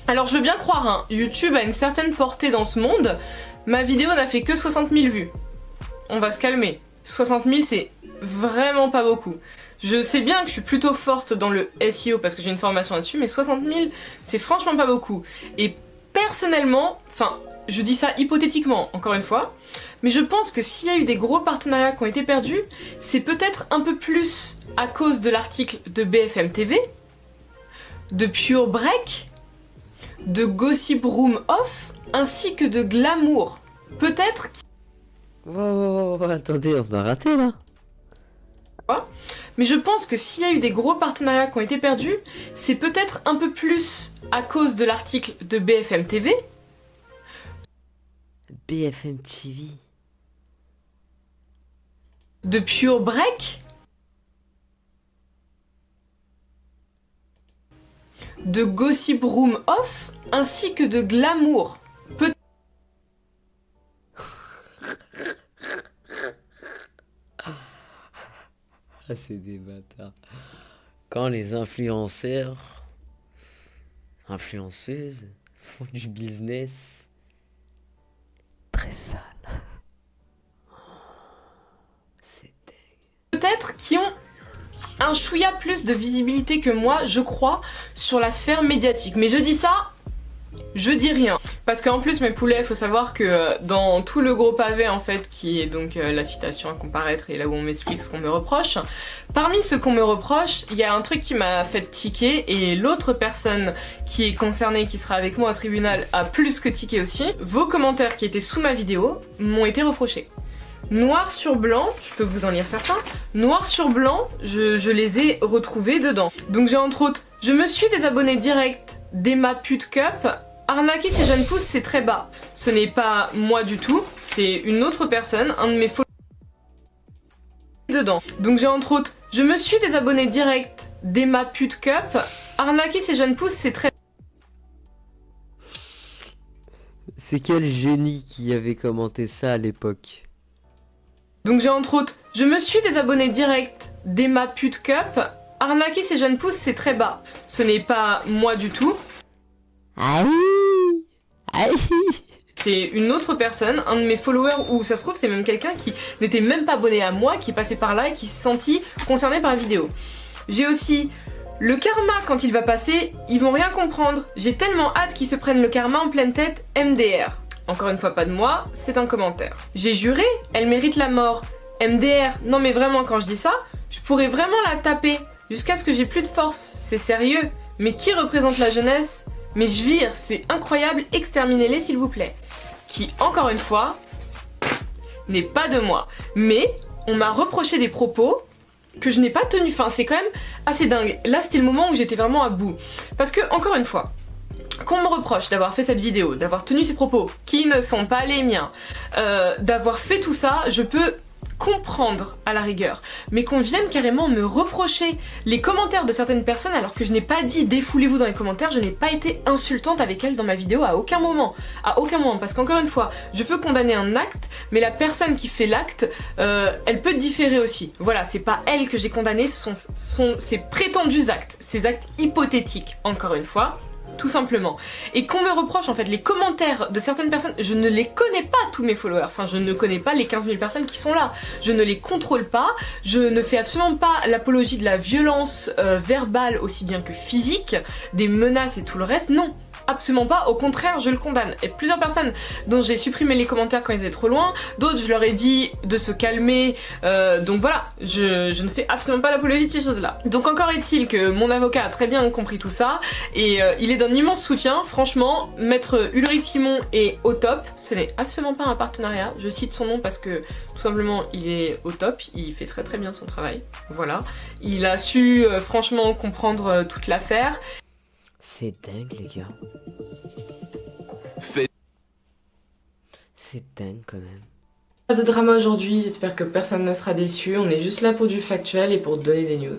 Speaker 4: Alors je veux bien croire, hein, YouTube a une certaine portée dans ce monde. Ma vidéo n'a fait que 60 000 vues. On va se calmer. 60 000 c'est vraiment pas beaucoup. Je sais bien que je suis plutôt forte dans le SEO parce que j'ai une formation là-dessus, mais 60 000 c'est franchement pas beaucoup. Et personnellement, enfin je dis ça hypothétiquement encore une fois, mais je pense que s'il y a eu des gros partenariats qui ont été perdus, c'est peut-être un peu plus à cause de l'article de BFM TV, de Pure Break, de Gossip Room Off, ainsi que de Glamour. Peut-être...
Speaker 2: Wow, attendez, on va rater là.
Speaker 4: Mais je pense que s'il y a eu des gros partenariats qui ont été perdus, c'est peut-être un peu plus à cause de l'article de BFM TV.
Speaker 2: BFM TV.
Speaker 4: De Pure Break. De Gossip Room Off, ainsi que de Glamour.
Speaker 2: Ah, c'est des bâtards. Quand les influenceurs, influenceuses font du business très sale. C'est dingue.
Speaker 4: Peut-être qui ont un chouïa plus de visibilité que moi, je crois, sur la sphère médiatique. Mais je dis ça, je dis rien. Parce qu'en plus, mes poulets, faut savoir que dans tout le gros pavé, en fait, qui est donc la citation à comparaître et là où on m'explique ce qu'on me reproche, parmi ce qu'on me reproche, il y a un truc qui m'a fait tiquer et l'autre personne qui est concernée, qui sera avec moi au tribunal, a plus que tiqué aussi. Vos commentaires qui étaient sous ma vidéo m'ont été reprochés. Noir sur blanc, je peux vous en lire certains, noir sur blanc, je les ai retrouvés dedans. Donc j'ai entre autres, je me suis désabonné direct d'Emma Pute Cup. Arnaquer ces jeunes pousses, c'est très bas. Ce n'est pas moi du tout, c'est une autre personne, un de mes followers dedans. Donc j'ai entre autres, je me suis désabonné direct d'Emma Pute Cup. Arnaquer ces jeunes pousses, c'est très...
Speaker 2: C'est quel génie qui avait commenté ça à l'époque?
Speaker 4: Donc j'ai entre autres, je me suis désabonné direct d'Emma Pute Cup. arnaquer ces jeunes pousses, c'est très bas. Ce n'est pas moi du tout.
Speaker 2: Aïe. Aïe.
Speaker 4: C'est une autre personne, un de mes followers, ou ça se trouve c'est même quelqu'un qui n'était même pas abonné à moi, qui est passé par là et qui s'est senti concerné par la vidéo. J'ai aussi le karma quand il va passer, ils vont rien comprendre. J'ai tellement hâte qu'ils se prennent le karma en pleine tête, MDR. Encore une fois pas de moi, c'est un commentaire. J'ai juré, elle mérite la mort. MDR, non mais vraiment quand je dis ça, je pourrais vraiment la taper jusqu'à ce que j'ai plus de force, c'est sérieux. Mais qui représente la jeunesse? Mais je vire, c'est incroyable, exterminez-les s'il vous plaît. Qui, encore une fois, n'est pas de moi. Mais on m'a reproché des propos que je n'ai pas tenus. Enfin, c'est quand même assez dingue. Là, c'était le moment où j'étais vraiment à bout. Parce que, encore une fois, qu'on me reproche d'avoir fait cette vidéo, d'avoir tenu ces propos qui ne sont pas les miens, d'avoir fait tout ça, je peux comprendre à la rigueur, mais qu'on vienne carrément me reprocher les commentaires de certaines personnes alors que je n'ai pas dit défoulez-vous dans les commentaires, je n'ai pas été insultante avec elle dans ma vidéo à aucun moment, parce qu'encore une fois, je peux condamner un acte, mais la personne qui fait l'acte, elle peut différer aussi. Voilà, c'est pas elle que j'ai condamnée, ce sont ses prétendus actes, ces actes hypothétiques, encore une fois. Tout simplement. Et qu'on me reproche en fait les commentaires de certaines personnes, je ne les connais pas tous mes followers, enfin je ne connais pas les 15 000 personnes qui sont là, je ne les contrôle pas, je ne fais absolument pas l'apologie de la violence verbale aussi bien que physique, des menaces et tout le reste, non. Absolument pas, au contraire je le condamne. Et plusieurs personnes dont j'ai supprimé les commentaires quand ils étaient trop loin, d'autres je leur ai dit de se calmer, donc voilà, je ne fais absolument pas l'apologie de ces choses là. Donc encore est-il que mon avocat a très bien compris tout ça, et il est d'un immense soutien, franchement, maître Ulrich Timon est au top, ce n'est absolument pas un partenariat, je cite son nom parce que tout simplement il est au top, il fait très très bien son travail, voilà. Il a su franchement comprendre toute l'affaire.
Speaker 2: C'est dingue les gars. C'est dingue quand même.
Speaker 4: Pas de drama aujourd'hui, j'espère que personne ne sera déçu, on est juste là pour du factuel et pour donner des news.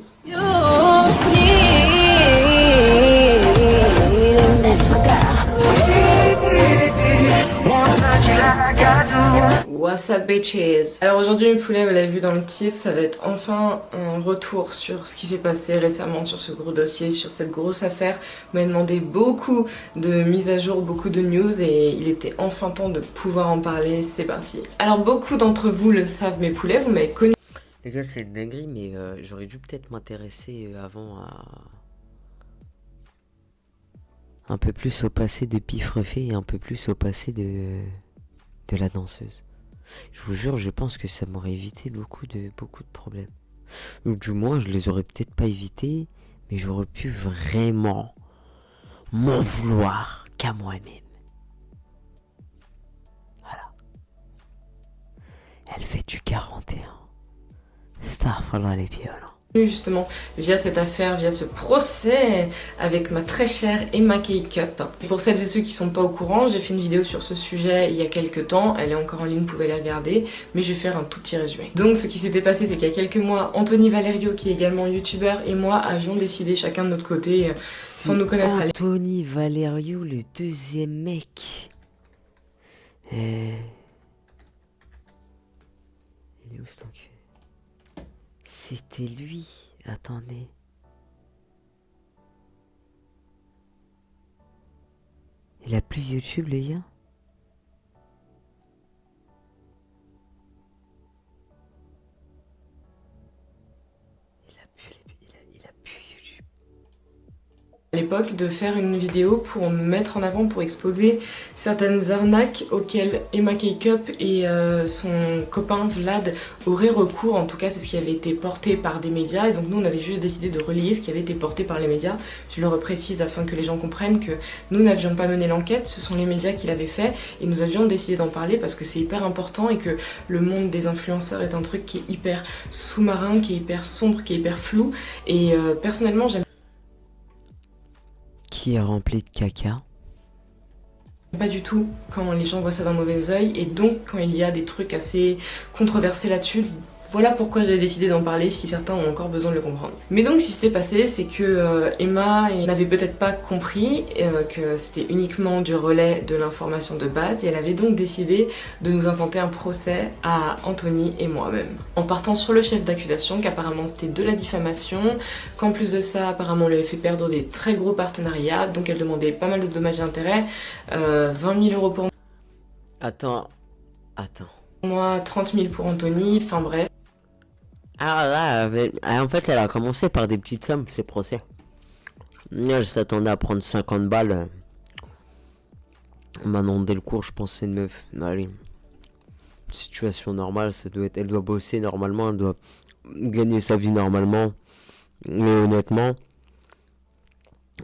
Speaker 4: What's up bitches? Alors aujourd'hui mes poulets, vous l'avez vu dans le titre, ça va être enfin un retour sur ce qui s'est passé récemment, sur ce gros dossier, sur cette grosse affaire. Vous m'avez demandé beaucoup de mises à jour, beaucoup de news et il était enfin temps de pouvoir en parler, c'est parti. Alors beaucoup d'entre vous le savent mes poulets, vous m'avez connu.
Speaker 2: Les gars c'est une dinguerie mais j'aurais dû peut-être m'intéresser avant à... un peu plus au passé de Pif Refait et un peu plus au passé de la danseuse. Je vous jure, je pense que ça m'aurait évité beaucoup de problèmes. Ou du moins, je les aurais peut-être pas évités, mais j'aurais pu vraiment m'en vouloir qu'à moi-même. Voilà. Elle fait du 41. Starfallah les violents.
Speaker 4: Justement via cette affaire, via ce procès avec ma très chère Emma K-Cup. Pour celles et ceux qui sont pas au courant, j'ai fait une vidéo sur ce sujet il y a quelques temps, elle est encore en ligne, vous pouvez la regarder, mais je vais faire un tout petit résumé. Donc ce qui s'était passé, c'est qu'il y a quelques mois, Anthony Valerio, qui est également youtubeur, et moi avions décidé chacun de notre côté, sans nous connaître à l'époque.
Speaker 2: Anthony Valerio, le deuxième mec. Il est où cet enculé? C'était lui. Attendez. Il a plus YouTube, les gars? Il a plus YouTube.
Speaker 4: À l'époque de faire une vidéo pour me mettre en avant, pour exposer certaines arnaques auxquelles Emma K-Cup et son copain Vlad auraient recours. En tout cas c'est ce qui avait été porté par des médias et donc nous on avait juste décidé de relayer ce qui avait été porté par les médias. Je le reprécise afin que les gens comprennent que nous n'avions pas mené l'enquête, ce sont les médias qui l'avaient fait et nous avions décidé d'en parler parce que c'est hyper important et que le monde des influenceurs est un truc qui est hyper sous-marin, qui est hyper sombre, qui est hyper flou et personnellement j'aime
Speaker 2: qui est rempli de caca.
Speaker 4: Pas du tout quand les gens voient ça d'un mauvais œil et donc quand il y a des trucs assez controversés là-dessus, Voilà pourquoi j'avais décidé d'en parler si certains ont encore besoin de le comprendre. Mais donc ce qui s'était passé, c'est que Emma n'avait peut-être pas compris que c'était uniquement du relais de l'information de base et elle avait donc décidé de nous intenter un procès à Anthony et moi-même. En partant sur le chef d'accusation qu'apparemment c'était de la diffamation, qu'en plus de ça apparemment on lui avait fait perdre des très gros partenariats, donc elle demandait pas mal de dommages et intérêts, 20 000 € pour
Speaker 2: Attends.
Speaker 4: moi, 30 000 pour Anthony, enfin bref.
Speaker 2: Ah là, en fait, elle a commencé par des petites sommes, ces procès. Elle s'attendait à prendre 50 balles. Maintenant, dès le cours, je pense que c'est une meuf. Allez. Situation normale, ça doit être... Elle doit bosser normalement, elle doit gagner sa vie normalement. Mais honnêtement,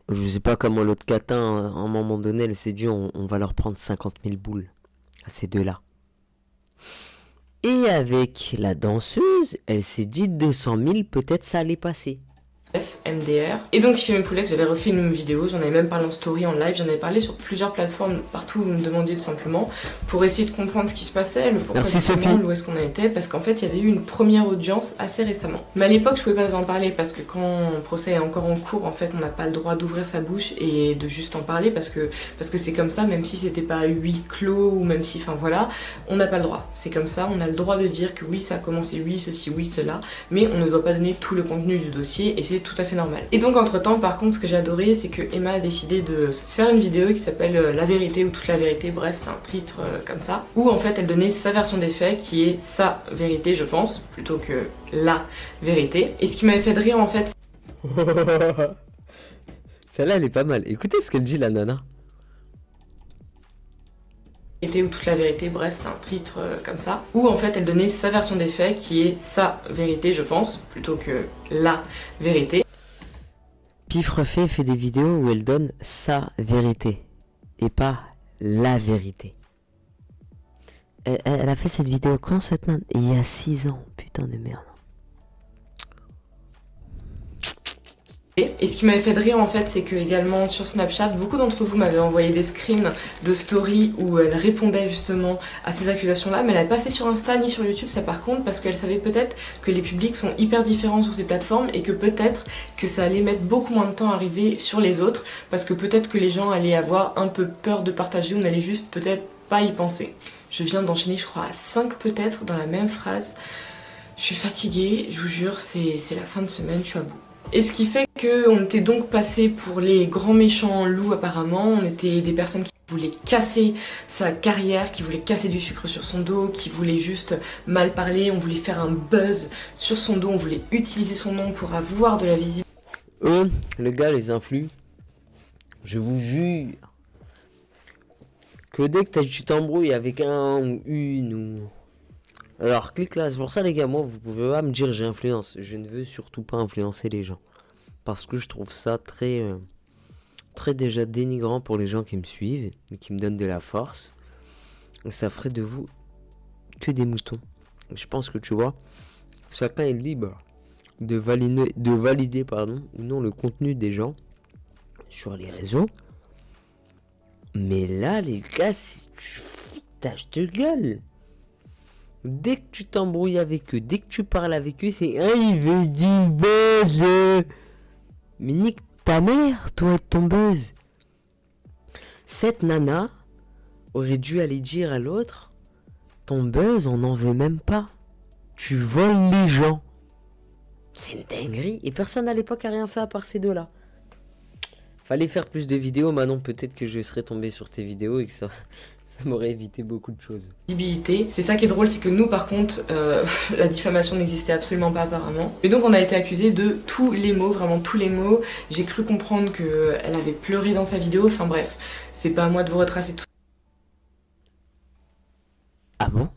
Speaker 2: je sais pas comment l'autre catin, à un moment donné, elle s'est dit on va leur prendre 50 000 boules à ces deux-là. Et avec la danseuse, elle s'est dit 200 000, peut-être ça allait passer.
Speaker 4: Bref, MDR. Et donc, si Poulet, que j'avais refait une vidéo, j'en avais même parlé en story, en live, j'en avais parlé sur plusieurs plateformes, partout où vous me demandiez tout simplement, pour essayer de comprendre ce qui se passait, le pourquoi
Speaker 2: Merci,
Speaker 4: du
Speaker 2: Sophie.
Speaker 4: comment, où est-ce qu'on en était, parce qu'en fait, il y avait eu une première audience assez récemment. Mais à l'époque, je pouvais pas vous en parler, parce que quand le procès est encore en cours, en fait, on n'a pas le droit d'ouvrir sa bouche et de juste en parler, parce que c'est comme ça, même si c'était pas huis clos, ou même si, enfin voilà, on n'a pas le droit. C'est comme ça, on a le droit de dire que oui, ça a commencé, oui, ceci, oui, cela, mais on ne doit pas donner tout le contenu du dossier, et c'est tout à fait normal. Et donc entre temps par contre ce que j'ai adoré c'est que Emma a décidé de faire une vidéo qui s'appelle La vérité ou toute la vérité, bref c'est un titre comme ça, où en fait elle donnait sa version des faits qui est sa vérité je pense, plutôt que la vérité. Et ce qui m'avait fait de rire en fait...
Speaker 2: Celle-là elle est pas mal, écoutez ce qu'elle dit la nana.
Speaker 4: Ou toute la vérité, bref c'est un titre comme ça, où en fait elle donnait sa version des faits qui est sa vérité je pense, plutôt que la vérité.
Speaker 2: Pif refait fait des vidéos où elle donne sa vérité et pas la vérité. Elle a fait cette vidéo quand cette nana? Il y a 6 ans, putain de merde.
Speaker 4: Et ce qui m'avait fait de rire en fait c'est que également sur Snapchat beaucoup d'entre vous m'avaient envoyé des screens de story où elle répondait justement à ces accusations là, mais elle n'avait pas fait sur Insta ni sur YouTube ça par contre, parce qu'elle savait peut-être que les publics sont hyper différents sur ces plateformes et que peut-être que ça allait mettre beaucoup moins de temps à arriver sur les autres, parce que peut-être que les gens allaient avoir un peu peur de partager ou n'allaient juste peut-être pas y penser. Je viens d'enchaîner je crois à 5 peut-être dans la même phrase. Je suis fatiguée, je vous jure, c'est la fin de semaine, je suis à bout. Et ce qui fait qu'on était donc passé pour les grands méchants loups apparemment, on était des personnes qui voulaient casser sa carrière, qui voulaient casser du sucre sur son dos, qui voulaient juste mal parler, on voulait faire un buzz sur son dos, on voulait utiliser son nom pour avoir de la visibilité.
Speaker 2: Eux, les gars, les influx, je vous jure que dès que tu t'embrouilles avec un ou une ou... Alors clique là, c'est pour ça les gars, moi vous pouvez pas me dire j'influence, je ne veux surtout pas influencer les gens. Parce que je trouve ça très déjà dénigrant pour les gens qui me suivent et qui me donnent de la force. Et ça ferait de vous que des moutons. Je pense que tu vois, chacun est libre de valider ou non le contenu des gens sur les réseaux. Mais là les gars, si tu foutage de gueule. Dès que tu t'embrouilles avec eux, dès que tu parles avec eux, c'est « Ah, il veut du buzz !» Mais nique ta mère, toi et ton buzz. Cette nana aurait dû aller dire à l'autre « Ton buzz, on n'en veut même pas. Tu voles les gens. » C'est une dinguerie. Et personne à l'époque a rien fait à part ces deux-là. Fallait faire plus de vidéos. Maintenant, peut-être que je serais tombé sur tes vidéos et que ça m'aurait évité beaucoup de choses.
Speaker 4: C'est ça qui est drôle, c'est que nous par contre, la diffamation n'existait absolument pas apparemment. Et donc on a été accusés de tous les mots, vraiment tous les mots. J'ai cru comprendre qu'elle avait pleuré dans sa vidéo, enfin bref, c'est pas à moi de vous retracer tout.
Speaker 2: Ah bon?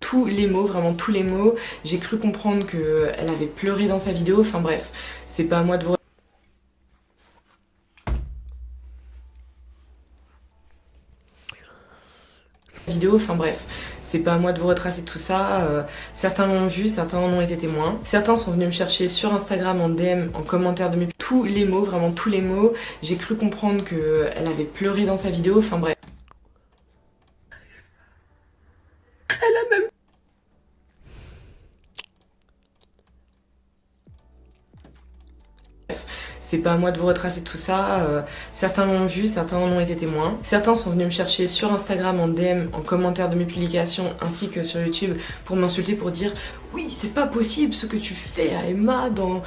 Speaker 4: Tous les mots, vraiment tous les mots. J'ai cru comprendre qu'elle avait pleuré dans sa vidéo, enfin bref, c'est pas à moi de vous enfin bref, c'est pas à moi de vous retracer tout ça, certains l'ont vu, certains en ont été témoins, certains sont venus me chercher sur Instagram en DM, en commentaire de mes... Tous les mots, vraiment tous les mots, j'ai cru comprendre qu'elle avait pleuré dans sa vidéo, enfin bref. Elle a même c'est pas à moi de vous retracer tout ça. Certains l'ont vu, certains en ont été témoins. Certains sont venus me chercher sur Instagram en DM, en commentaire de mes publications, ainsi que sur YouTube, pour m'insulter, pour dire oui, c'est pas possible ce que tu fais à Emma, dans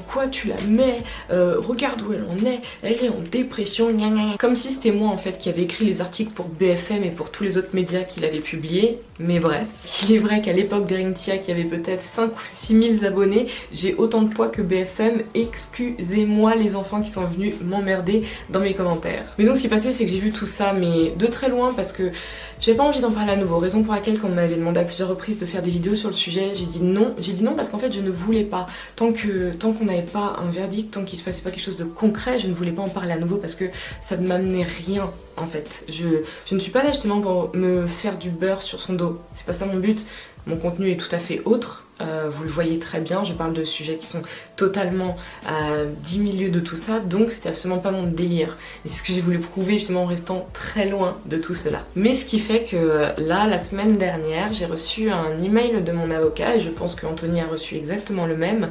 Speaker 4: quoi tu la mets, regarde où elle en est, elle est en dépression, gna gna gna. Comme si c'était moi en fait qui avait écrit les articles pour BFM et pour tous les autres médias qui l'avaient publié. Mais bref, il est vrai qu'à l'époque d'Erintia, qui avait peut-être 5 ou 6 000 abonnés, j'ai autant de poids que BFM. Excusez-moi les enfants qui sont venus m'emmerder dans mes commentaires. Mais donc ce qui s'est passé, c'est que j'ai vu tout ça, mais de très loin, parce que j'avais pas envie d'en parler à nouveau. Raison pour laquelle, quand on m'avait demandé à plusieurs reprises de faire des vidéos sur le sujet, j'ai dit non. J'ai dit non parce qu'en fait je ne voulais pas. Tant qu'on n'avait pas un verdict, tant qu'il se passait pas quelque chose de concret, je ne voulais pas en parler à nouveau parce que ça ne m'amenait rien en fait. Je ne suis pas là justement pour me faire du beurre sur son dos. C'est pas ça mon but. Mon contenu est tout à fait autre. Vous le voyez très bien, je parle de sujets qui sont totalement à 10 000 lieues de tout ça, donc c'était absolument pas mon délire. Et c'est ce que j'ai voulu prouver justement en restant très loin de tout cela. Mais ce qui fait que là, la semaine dernière, j'ai reçu un email de mon avocat, et je pense qu'Anthony a reçu exactement le même.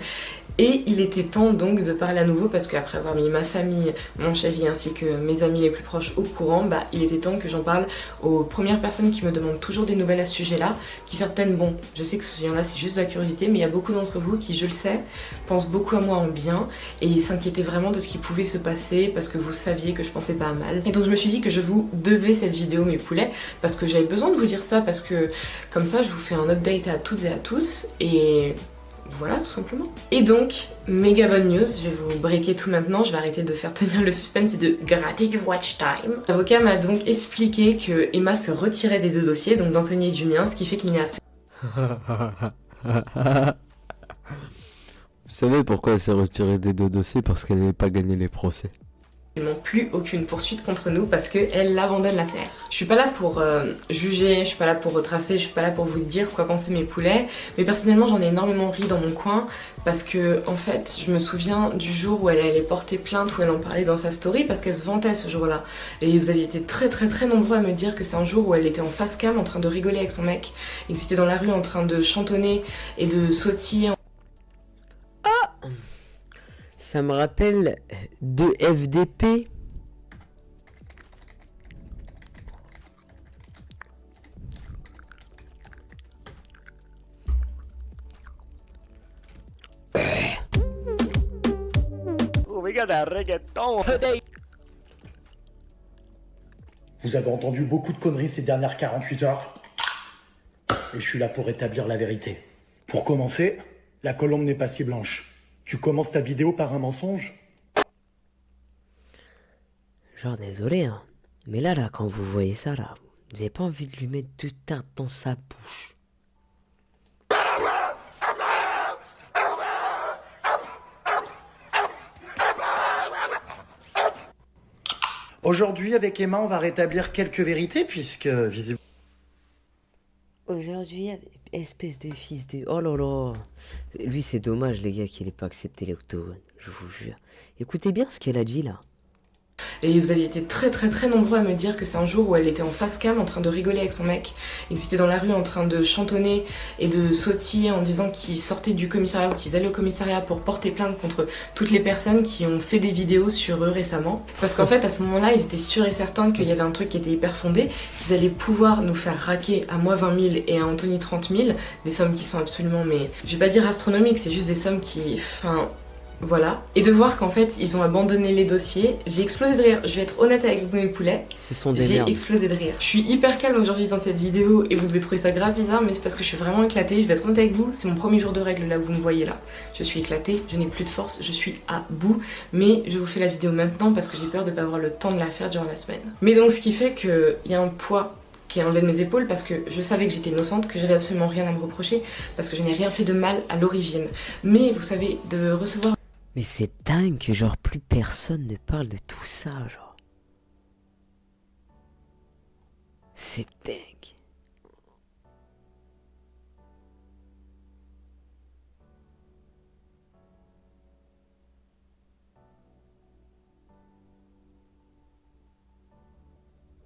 Speaker 4: Et il était temps donc de parler à nouveau parce qu'après avoir mis ma famille, mon chéri ainsi que mes amis les plus proches au courant, bah il était temps que j'en parle aux premières personnes qui me demandent toujours des nouvelles à ce sujet-là, qui certaines, bon, je sais que ce y en a c'est juste de la curiosité, mais il y a beaucoup d'entre vous qui, je le sais, pensent beaucoup à moi en bien et s'inquiétaient vraiment de ce qui pouvait se passer parce que vous saviez que je pensais pas à mal. Et donc je me suis dit que je vous devais cette vidéo mes poulets parce que j'avais besoin de vous dire ça parce que comme ça je vous fais un update à toutes et à tous et... voilà, tout simplement. Et donc, méga bonne news, je vais vous breaker tout maintenant, je vais arrêter de faire tenir le suspense et de gratter du watch time. L'avocat m'a donc expliqué que Emma se retirait des deux dossiers, donc d'Anthony et du mien, ce qui fait qu'il n'y a
Speaker 7: Vous savez pourquoi elle s'est retirée des deux dossiers? Parce qu'elle n'avait pas gagné les procès.
Speaker 4: absolument plus aucune poursuite contre nous parce qu'elle abandonne l'affaire. Je suis pas là pour juger, je suis pas là pour retracer, je suis pas là pour vous dire quoi penser mes poulets, mais personnellement j'en ai énormément ri dans mon coin parce que en fait je me souviens du jour où elle allait porter plainte, où elle en parlait dans sa story parce qu'elle se vantait ce jour-là. Et vous aviez été très nombreux à me dire que c'est un jour où elle était en face cam en train de rigoler avec son mec et que c'était dans la rue en train de chantonner et de sautiller.
Speaker 2: Ça me rappelle de FDP.
Speaker 8: Vous avez entendu beaucoup de conneries ces dernières 48 heures. Et je suis là pour rétablir la vérité. Pour commencer, la colombe n'est pas si blanche. Tu commences ta vidéo par un mensonge?
Speaker 2: Genre désolé, hein. Mais là, quand vous voyez ça, là, vous avez pas envie de lui mettre du tarte dans sa bouche.
Speaker 8: Aujourd'hui, avec Emma, on va rétablir quelques vérités puisque, visiblement...
Speaker 2: Aujourd'hui, espèce de fils de... Oh là là. Lui, c'est dommage, les gars, qu'il ait pas accepté l'octogone. Je vous jure. Écoutez bien ce qu'elle a dit, là.
Speaker 4: Et vous aviez été très nombreux à me dire que c'est un jour où elle était en face cam en train de rigoler avec son mec et que c'était dans la rue en train de chantonner et de sautiller en disant qu'ils sortaient du commissariat ou qu'ils allaient au commissariat pour porter plainte contre toutes les personnes qui ont fait des vidéos sur eux récemment. Parce qu'en fait à ce moment-là ils étaient sûrs et certains qu'il y avait un truc qui était hyper fondé, qu'ils allaient pouvoir nous faire raquer à moi 20 000 et à Anthony 30 000, des sommes qui sont absolument, mais je vais pas dire astronomiques, c'est juste des sommes qui... Enfin... Voilà. Et de voir qu'en fait, ils ont abandonné les dossiers, j'ai explosé de rire. Je vais être honnête avec vous, mes poulets.
Speaker 2: Ce sont des
Speaker 4: J'ai
Speaker 2: merdes.
Speaker 4: explosé de rire. Je suis hyper calme aujourd'hui dans cette vidéo et vous devez trouver ça grave bizarre, mais c'est parce que je suis vraiment éclatée. Je vais être honnête avec vous, c'est mon premier jour de règle là où vous me voyez là. Je suis éclatée, je n'ai plus de force, je suis à bout. Mais je vous fais la vidéo maintenant parce que j'ai peur de pas avoir le temps de la faire durant la semaine. Mais donc, ce qui fait qu'il y a un poids qui est enlevé de mes épaules parce que je savais que j'étais innocente, que j'avais absolument rien à me reprocher, parce que je n'ai rien fait de mal à l'origine. Mais vous savez, de recevoir...
Speaker 2: Mais c'est dingue que genre plus personne ne parle de tout ça, genre. C'est dingue.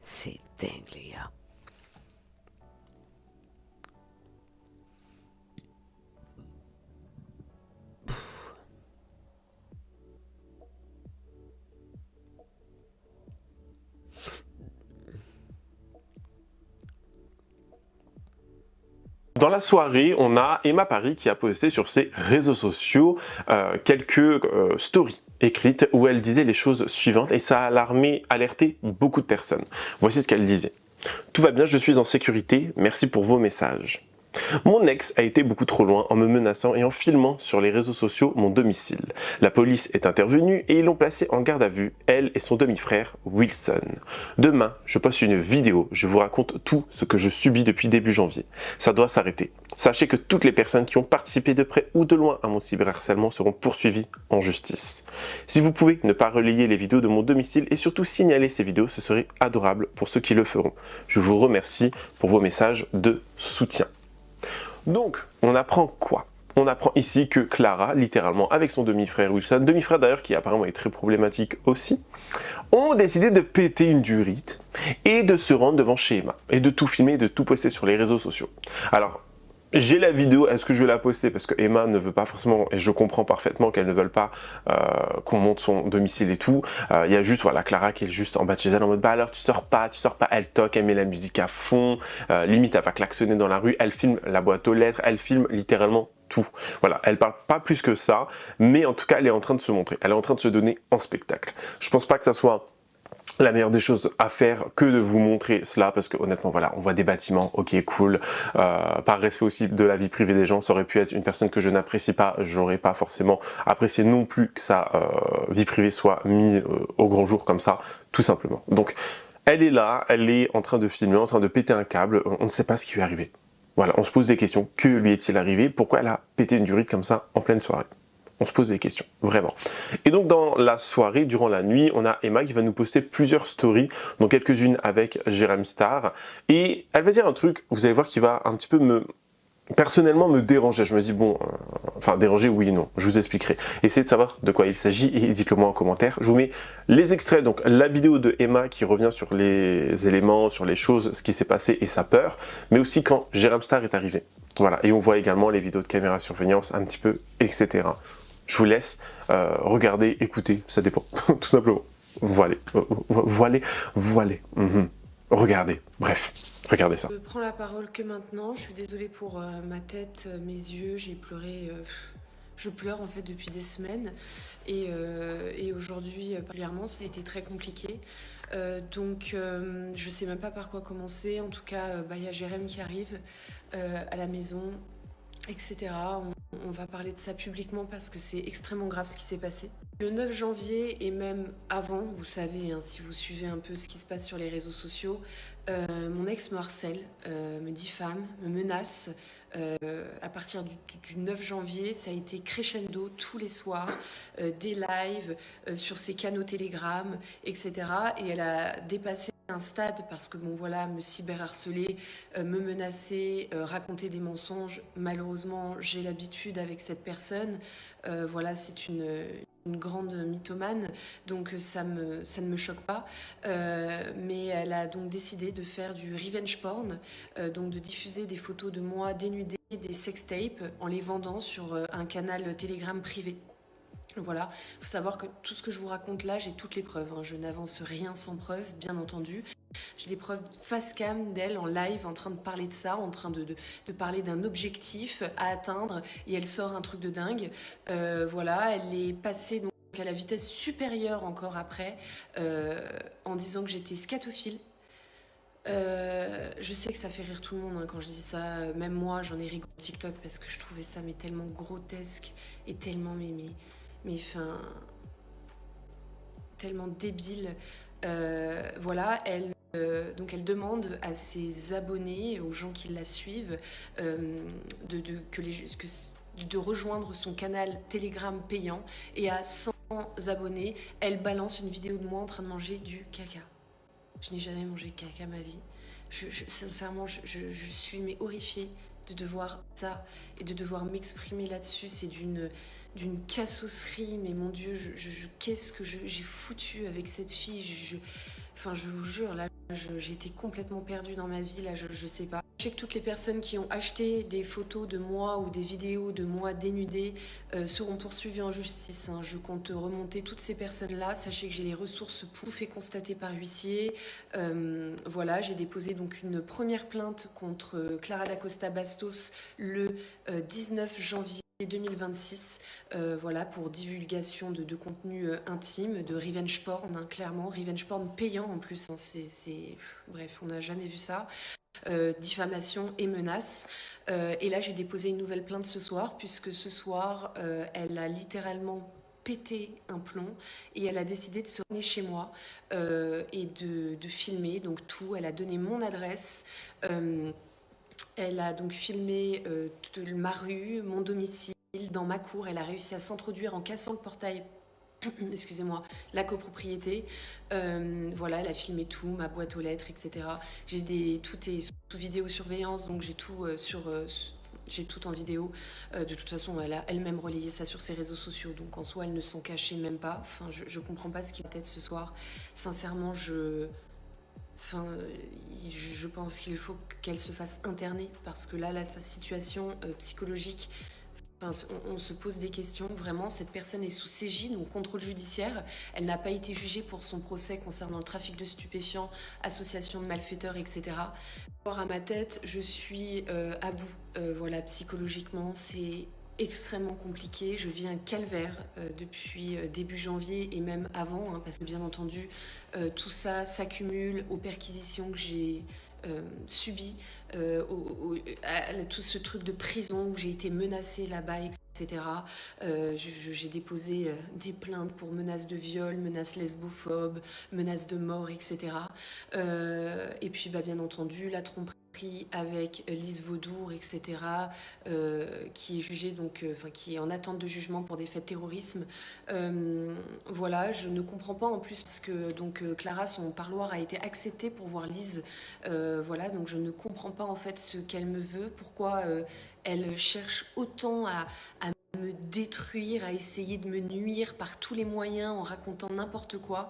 Speaker 2: C'est dingue, les gars.
Speaker 1: Dans la soirée, on a Emma Paris qui a posté sur ses réseaux sociaux quelques stories écrites où elle disait les choses suivantes et ça a alerté beaucoup de personnes. Voici ce qu'elle disait. « Tout va bien, je suis en sécurité, merci pour vos messages. Mon ex a été beaucoup trop loin en me menaçant et en filmant sur les réseaux sociaux mon domicile. La police est intervenue et ils l'ont placée en garde à vue, elle et son demi-frère Wilson. Demain, je poste une vidéo, je vous raconte tout ce que je subis depuis début janvier. Ça doit s'arrêter. Sachez que toutes les personnes qui ont participé de près ou de loin à mon cyberharcèlement seront poursuivies en justice. Si vous pouvez ne pas relayer les vidéos de mon domicile et surtout signaler ces vidéos, ce serait adorable pour ceux qui le feront. Je vous remercie pour vos messages de soutien. » Donc, on apprend quoi? On apprend ici que Clara, littéralement avec son demi-frère Wilson, demi-frère d'ailleurs qui apparemment est très problématique aussi, ont décidé de péter une durite et de se rendre devant chez Emma et de tout filmer et de tout poster sur les réseaux sociaux. Alors, j'ai la vidéo, est-ce que je vais la poster? Parce que Emma ne veut pas forcément, et je comprends parfaitement qu'elle ne veut pas qu'on monte son domicile et tout. Il y a juste, voilà, Clara qui est juste en bas de chez elle en mode, bah alors tu sors pas, elle toque, elle met la musique à fond, limite elle va klaxonner dans la rue, elle filme la boîte aux lettres, elle filme littéralement tout. Voilà, elle parle pas plus que ça, mais en tout cas elle est en train de se montrer, elle est en train de se donner en spectacle. Je pense pas que ça soit la meilleure des choses à faire que de vous montrer cela parce que honnêtement voilà, on voit des bâtiments, ok cool, par respect aussi de la vie privée des gens, ça aurait pu être une personne que je n'apprécie pas, j'aurais pas forcément apprécié non plus que sa vie privée soit mise au grand jour comme ça, tout simplement. Donc elle est là, elle est en train de filmer, en train de péter un câble, on ne sait pas ce qui lui est arrivé. Voilà, on se pose des questions, que lui est-il arrivé, pourquoi elle a pété une durite comme ça en pleine soirée? On se pose des questions, vraiment. Et donc dans la soirée, durant la nuit, on a Emma qui va nous poster plusieurs stories, dont quelques-unes avec Jérém Star. Et elle va dire un truc, vous allez voir, qui va un petit peu personnellement me déranger. Je me dis, bon, enfin déranger, oui et non, je vous expliquerai. Essayez de savoir de quoi il s'agit et dites-le moi en commentaire. Je vous mets les extraits, donc la vidéo de Emma qui revient sur les éléments, sur les choses, ce qui s'est passé et sa peur, mais aussi quand Jérém Star est arrivé. Voilà, et on voit également les vidéos de caméra surveillance un petit peu, etc. Je vous laisse regarder, écouter, ça dépend, tout simplement. Regardez, bref, regardez ça.
Speaker 3: Je prends la parole que maintenant, je suis désolée pour ma tête, mes yeux, j'ai pleuré, je pleure en fait depuis des semaines et aujourd'hui particulièrement ça a été très compliqué. Donc je sais même pas par quoi commencer, en tout cas il y a Jérém qui arrive à la maison, etc. On va parler de ça publiquement parce que c'est extrêmement grave ce qui s'est passé. Le 9 janvier et même avant, vous savez, hein, si vous suivez un peu ce qui se passe sur les réseaux sociaux, mon ex me harcèle, me diffame, me menace. À partir du 9 janvier, ça a été crescendo tous les soirs, des lives sur ses canaux Telegram, etc. Et elle a dépassé un stade parce que bon voilà, me cyberharceler, me menacer, raconter des mensonges. Malheureusement, j'ai l'habitude avec cette personne. Voilà, c'est une grande mythomane, donc ça ne me choque pas. Mais elle a donc décidé de faire du revenge porn, donc de diffuser des photos de moi dénudée, des sextapes, en les vendant sur un canal Telegram privé. Voilà, il faut savoir que tout ce que je vous raconte là, j'ai toutes les preuves, hein. Je n'avance rien sans preuve, bien entendu. J'ai des preuves face cam d'elle en live en train de parler de ça, en train de parler d'un objectif à atteindre et elle sort un truc de dingue. Voilà, elle est passée donc à la vitesse supérieure encore après en disant que j'étais scatophile. Je sais que ça fait rire tout le monde hein, quand je dis ça, même moi j'en ai rigolé sur TikTok parce que je trouvais ça mais tellement grotesque et tellement mais enfin tellement débile. Voilà, donc elle demande à ses abonnés, aux gens qui la suivent, de rejoindre son canal Telegram payant et à 100 abonnés, elle balance une vidéo de moi en train de manger du caca. Je n'ai jamais mangé de caca ma vie. Sincèrement, je suis horrifiée de devoir ça et de devoir m'exprimer là-dessus. C'est d'une cassosserie, mais mon Dieu, qu'est-ce que j'ai foutu avec cette fille. Enfin, je vous jure, là, j'ai été complètement perdue dans ma vie, là, je sais pas. Sachez que toutes les personnes qui ont acheté des photos de moi ou des vidéos de moi dénudées seront poursuivies en justice, hein. Je compte remonter toutes ces personnes-là. Sachez que j'ai les ressources pour fait constater par huissier. Voilà, j'ai déposé donc une première plainte contre Clara Dacosta Bastos le 19 janvier 2026, voilà, pour divulgation de contenu intime, de revenge porn, hein, clairement, revenge porn payant en plus, hein, bref, on n'a jamais vu ça. Diffamation et menaces. Et là, j'ai déposé une nouvelle plainte ce soir, puisque ce soir, elle a littéralement pété un plomb et elle a décidé de se ramener chez moi et de filmer donc tout. Elle a donné mon adresse. Elle a donc filmé ma rue, mon domicile, dans ma cour. Elle a réussi à s'introduire en cassant le portail, excusez-moi, la copropriété. Voilà, elle a filmé tout, ma boîte aux lettres, etc. Tout est sous vidéosurveillance, donc j'ai tout j'ai tout en vidéo. De toute façon, elle a elle-même relayé ça sur ses réseaux sociaux, donc en soi, elle ne s'en cachait même pas. Enfin, je comprends pas ce qui va être ce soir. Sincèrement, je pense qu'il faut qu'elle se fasse interner, parce que là sa situation psychologique, on se pose des questions, vraiment. Cette personne est sous CJ, donc contrôle judiciaire. Elle n'a pas été jugée pour son procès concernant le trafic de stupéfiants, association de malfaiteurs, etc. À ma tête, je suis à bout, voilà, psychologiquement, c'est extrêmement compliqué. Je vis un calvaire depuis début janvier et même avant, hein, parce que bien entendu, tout ça s'accumule aux perquisitions que j'ai subies, à tout ce truc de prison où j'ai été menacée là-bas, etc. J'ai déposé des plaintes pour menaces de viol, menaces lesbophobes, menaces de mort, etc. Et puis, bien entendu, la tromperie avec Lise Vaudour, etc., qui est jugée, donc, qui est en attente de jugement pour des faits de terrorisme. Voilà, je ne comprends pas en plus, parce que donc, Clara, son parloir a été accepté pour voir Lise. Voilà, donc je ne comprends pas en fait ce qu'elle me veut, pourquoi elle cherche autant à me détruire, à essayer de me nuire par tous les moyens en racontant n'importe quoi.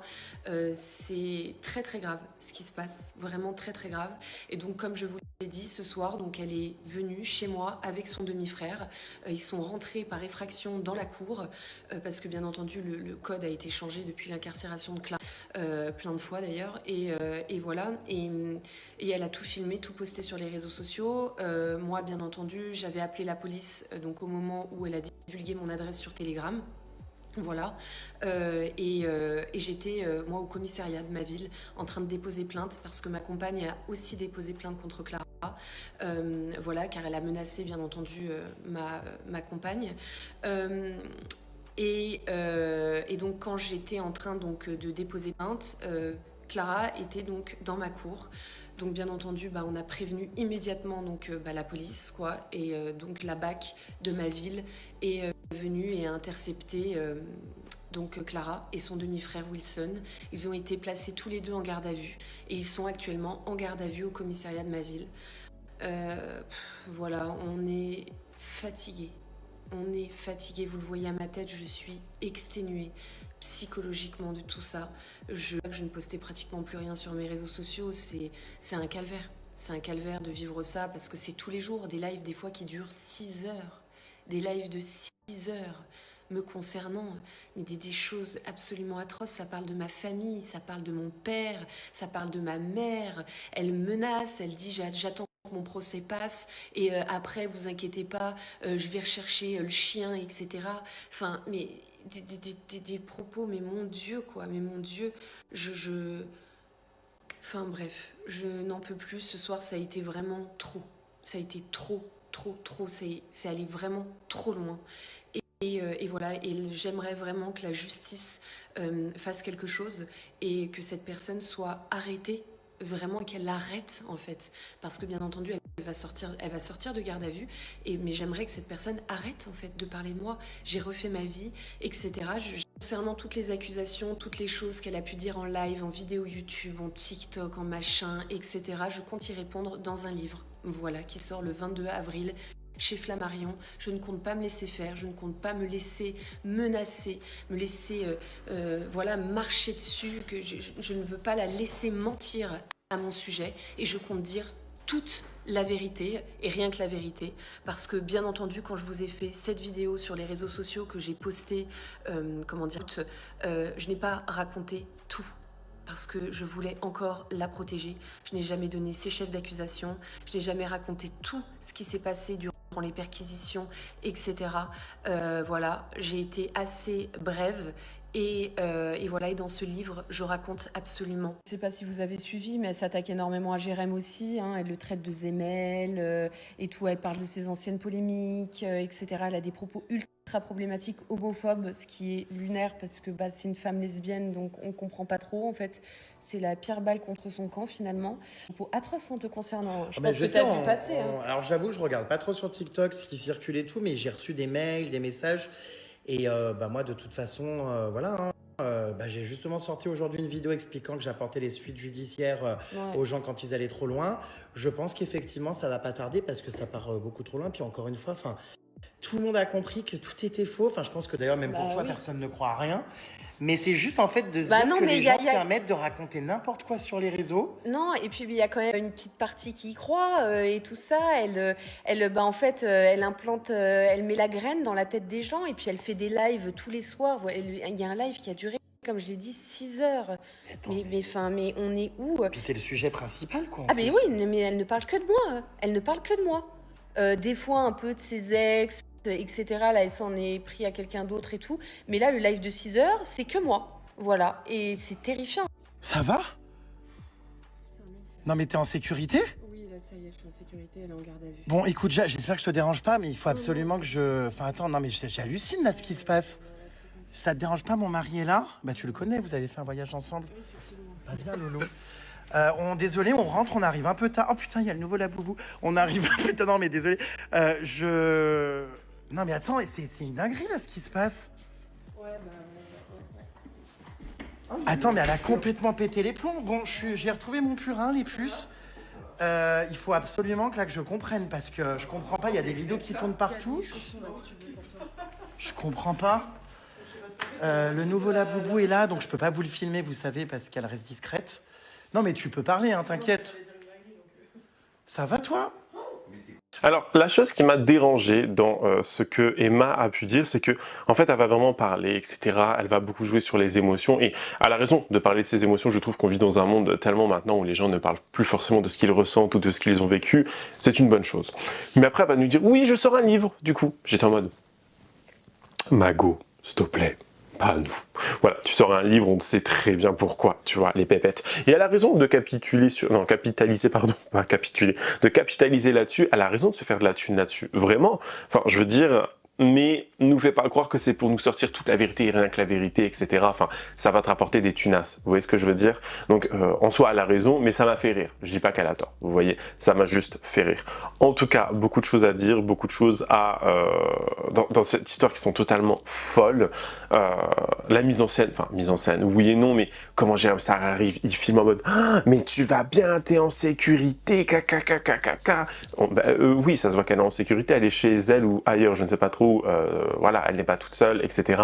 Speaker 3: C'est très très grave ce qui se passe, vraiment très très grave. Et donc, comme je vous l'ai dit, ce soir, donc, elle est venue chez moi avec son demi-frère. Ils sont rentrés par effraction dans la cour, parce que bien entendu le code a été changé depuis l'incarcération de Clara, plein de fois d'ailleurs. Et voilà, et elle a tout filmé, tout posté sur les réseaux sociaux. Moi, bien entendu, j'avais appelé la police donc au moment où elle a divulgué mon adresse sur Telegram. Voilà, et j'étais moi au commissariat de ma ville en train de déposer plainte, parce que ma compagne a aussi déposé plainte contre Clara, voilà, car elle a menacé bien entendu ma compagne. Et donc, quand j'étais en train donc de déposer plainte, Clara était donc dans ma cour. Donc, bien entendu, on a prévenu immédiatement donc, la police, quoi. Et donc, la BAC de ma ville est venue et a intercepté donc Clara et son demi-frère Wilson. Ils ont été placés tous les deux en garde à vue. Et ils sont actuellement en garde à vue au commissariat de ma ville. Voilà, on est fatigué. On est fatigué, vous le voyez à ma tête, je suis exténuée psychologiquement de tout ça. Je ne postais pratiquement plus rien sur mes réseaux sociaux, c'est un calvaire. C'est un calvaire de vivre ça, parce que c'est tous les jours, des lives des fois qui durent 6 heures. Des lives de 6 heures me concernant, mais des choses absolument atroces. Ça parle de ma famille, ça parle de mon père, ça parle de ma mère. Elle menace, elle dit j'attends que mon procès passe et après vous inquiétez pas, je vais rechercher le chien, etc. Enfin, mais des propos, mais mon Dieu quoi, mais mon Dieu, enfin bref, je n'en peux plus. Ce soir ça a été vraiment trop, ça a été trop, c'est allé vraiment trop loin. Et voilà, et j'aimerais vraiment que la justice fasse quelque chose et que cette personne soit arrêtée, vraiment qu'elle l'arrête en fait, parce que bien entendu elle va sortir de garde à vue, mais j'aimerais que cette personne arrête en fait de parler de moi. J'ai refait ma vie, etc. Concernant toutes les accusations, toutes les choses qu'elle a pu dire en live, en vidéo YouTube, en TikTok, en machin, etc. Je compte y répondre dans un livre, voilà, qui sort le 22 avril chez Flammarion. Je ne compte pas me laisser faire, je ne compte pas me laisser menacer, me laisser voilà, marcher dessus, que je ne veux pas la laisser mentir à mon sujet, et je compte dire toute la vérité et rien que la vérité, parce que bien entendu quand je vous ai fait cette vidéo sur les réseaux sociaux que j'ai posté, je n'ai pas raconté tout parce que je voulais encore la protéger. Je n'ai jamais donné ses chefs d'accusation, je n'ai jamais raconté tout ce qui s'est passé durant les perquisitions, etc. Voilà, j'ai été assez brève. Et voilà, et dans ce livre, je raconte absolument. Je ne sais pas si vous avez suivi, mais elle s'attaque énormément à Jérém aussi. Hein, elle le traite de Zemel et tout. Elle parle de ses anciennes polémiques, etc. Elle a des propos ultra problématiques, homophobes, ce qui est lunaire parce que c'est une femme lesbienne, donc on ne comprend pas trop. En fait, c'est la pire balle contre son camp finalement. Propos atroces te concernant. Je pense que tu as vu passer.
Speaker 6: Alors j'avoue, je regarde pas trop sur TikTok ce qui circule et tout, mais j'ai reçu des mails, des messages. Et moi, de toute façon, voilà, j'ai justement sorti aujourd'hui une vidéo expliquant que j'apportais les suites judiciaires aux gens quand ils allaient trop loin. Je pense qu'effectivement, ça va pas tarder parce que ça part beaucoup trop loin. Puis encore une fois, tout le monde a compris que tout était faux. Enfin, je pense que d'ailleurs, même pour toi, personne ne croit à rien. Mais c'est juste en fait de se dire que les gens se permettent de raconter n'importe quoi sur les réseaux.
Speaker 9: Non, et puis il y a quand même une petite partie qui y croit et tout ça. Elle implante, elle met la graine dans la tête des gens et puis elle fait des lives tous les soirs. Il y a un live qui a duré, comme je l'ai dit, 6 heures. Mais on est où?
Speaker 6: Puis t'es le sujet principal, quoi.
Speaker 9: Mais oui, mais elle ne parle que de moi. Elle ne parle que de moi. Des fois un peu de ses ex, etc. Là, elle s'en est pris à quelqu'un d'autre et tout. Mais là, le live de 6 heures, c'est que moi. Voilà. Et c'est terrifiant.
Speaker 6: Ça va? Non, mais t'es en sécurité?
Speaker 3: Oui, là, ça y est, je suis en sécurité, elle est en garde à vue.
Speaker 6: Bon, écoute, j'espère que je te dérange pas, mais il faut absolument que je... Enfin, attends, non, mais j'hallucine, là, ce qui se passe. Ça te dérange pas, mon mari est là? Bah, tu le connais, vous avez fait un voyage ensemble.
Speaker 3: Oui, effectivement.
Speaker 6: Pas bien, Lolo. Désolé, on rentre, on arrive un peu tard. Oh putain, il y a le nouveau Laboubou. On arrive un peu tard. Non, mais désolé. Non, mais attends, c'est une dinguerie là ce qui se passe.
Speaker 3: Ouais.
Speaker 6: Attends, mais elle a complètement pété les plombs. Bon, j'ai retrouvé mon purin, les puces. Il faut absolument que là que je comprenne parce que je comprends pas. Il y a des vidéos qui tournent partout. Je comprends pas. Le nouveau Laboubou est là, donc je peux pas vous le filmer, vous savez, parce qu'elle reste discrète. Non, mais tu peux parler, hein, t'inquiète. Ça va, toi?
Speaker 1: Alors, la chose qui m'a dérangé dans ce que Emma a pu dire, c'est que en fait, elle va vraiment parler, etc. Elle va beaucoup jouer sur les émotions et elle a raison de parler de ses émotions. Je trouve qu'on vit dans un monde tellement maintenant où les gens ne parlent plus forcément de ce qu'ils ressentent ou de ce qu'ils ont vécu. C'est une bonne chose. Mais après, elle va nous dire, oui, je sors un livre. Du coup, j'étais en mode, Mago, s'il te plaît. Pas à nous. Voilà, tu sors un livre, on sait très bien pourquoi, tu vois, les pépettes. Et elle a raison de capitaliser, pardon, pas capituler, de capitaliser là-dessus, elle a raison de se faire de la thune là-dessus, vraiment. Enfin, je veux dire, mais nous fait pas croire que c'est pour nous sortir toute la vérité et rien que la vérité, etc. Enfin, ça va te rapporter des tunasses, vous voyez ce que je veux dire? Donc, en soi, elle a raison, mais ça m'a fait rire. Je dis pas qu'elle a tort, vous voyez, ça m'a juste fait rire. En tout cas, beaucoup de choses à dire, beaucoup de choses à... dans cette histoire qui sont totalement folles. La mise en scène, oui et non, mais comment Jérém Star arrive, il filme en mode ah, mais tu vas bien, t'es en sécurité, oui, ça se voit qu'elle est en sécurité, elle est chez elle ou ailleurs, je ne sais pas trop, voilà, elle n'est pas toute seule, etc.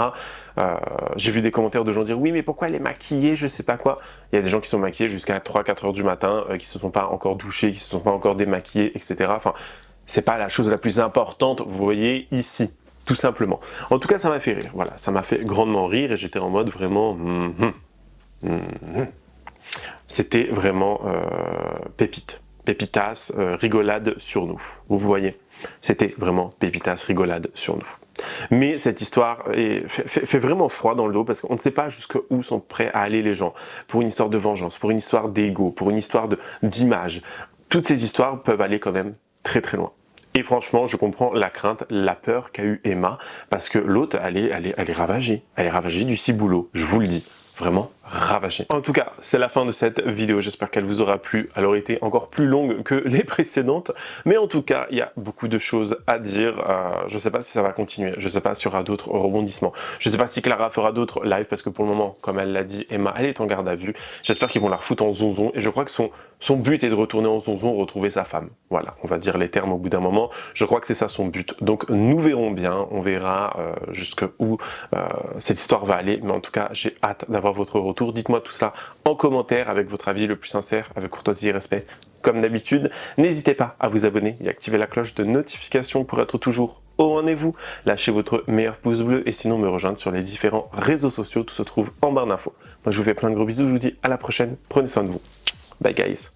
Speaker 1: J'ai vu des commentaires de gens dire oui, mais pourquoi elle est maquillée, je sais pas quoi. Il y a des gens qui sont maquillés jusqu'à 3-4 heures du matin, qui se sont pas encore douchés, qui se sont pas encore démaquillés, etc. Enfin, c'est pas la chose la plus importante, vous voyez, ici. Tout simplement. En tout cas, ça m'a fait rire. Voilà, ça m'a fait grandement rire et j'étais en mode vraiment... C'était vraiment pépite. Pépitas, rigolade sur nous. Vous voyez? C'était vraiment pépitas, rigolade sur nous. Mais cette histoire fait vraiment froid dans le dos parce qu'on ne sait pas jusqu'où sont prêts à aller les gens. Pour une histoire de vengeance, pour une histoire d'ego, pour une histoire d'image. Toutes ces histoires peuvent aller quand même très très loin. Et franchement, je comprends la crainte, la peur qu'a eu Emma, parce que l'autre, elle est ravagée. Elle est ravagée du ciboulot, je vous le dis. Vraiment ravagée. En tout cas, c'est la fin de cette vidéo. J'espère qu'elle vous aura plu. Elle aurait été encore plus longue que les précédentes. Mais en tout cas, il y a beaucoup de choses à dire. Je ne sais pas si ça va continuer. Je ne sais pas s'il y aura d'autres rebondissements. Je ne sais pas si Clara fera d'autres lives, parce que pour le moment, comme elle l'a dit, Emma, elle est en garde à vue. J'espère qu'ils vont la refoutre en zonzon. Et je crois que son but est de retourner en zonzon, retrouver sa femme. Voilà, on va dire les termes au bout d'un moment. Je crois que c'est ça son but. Donc nous verrons bien. On verra jusqu'où cette histoire va aller. Mais en tout cas, j'ai hâte d'avoir votre retour. Dites-moi tout cela en commentaire avec votre avis le plus sincère, avec courtoisie et respect, comme d'habitude, n'hésitez pas à vous abonner et activer la cloche de notification pour être toujours au rendez-vous. Lâchez votre meilleur pouce bleu et sinon me rejoindre sur les différents réseaux sociaux, tout se trouve en barre d'infos. Moi je vous fais plein de gros bisous, je vous dis à la prochaine, prenez soin de vous. Bye guys.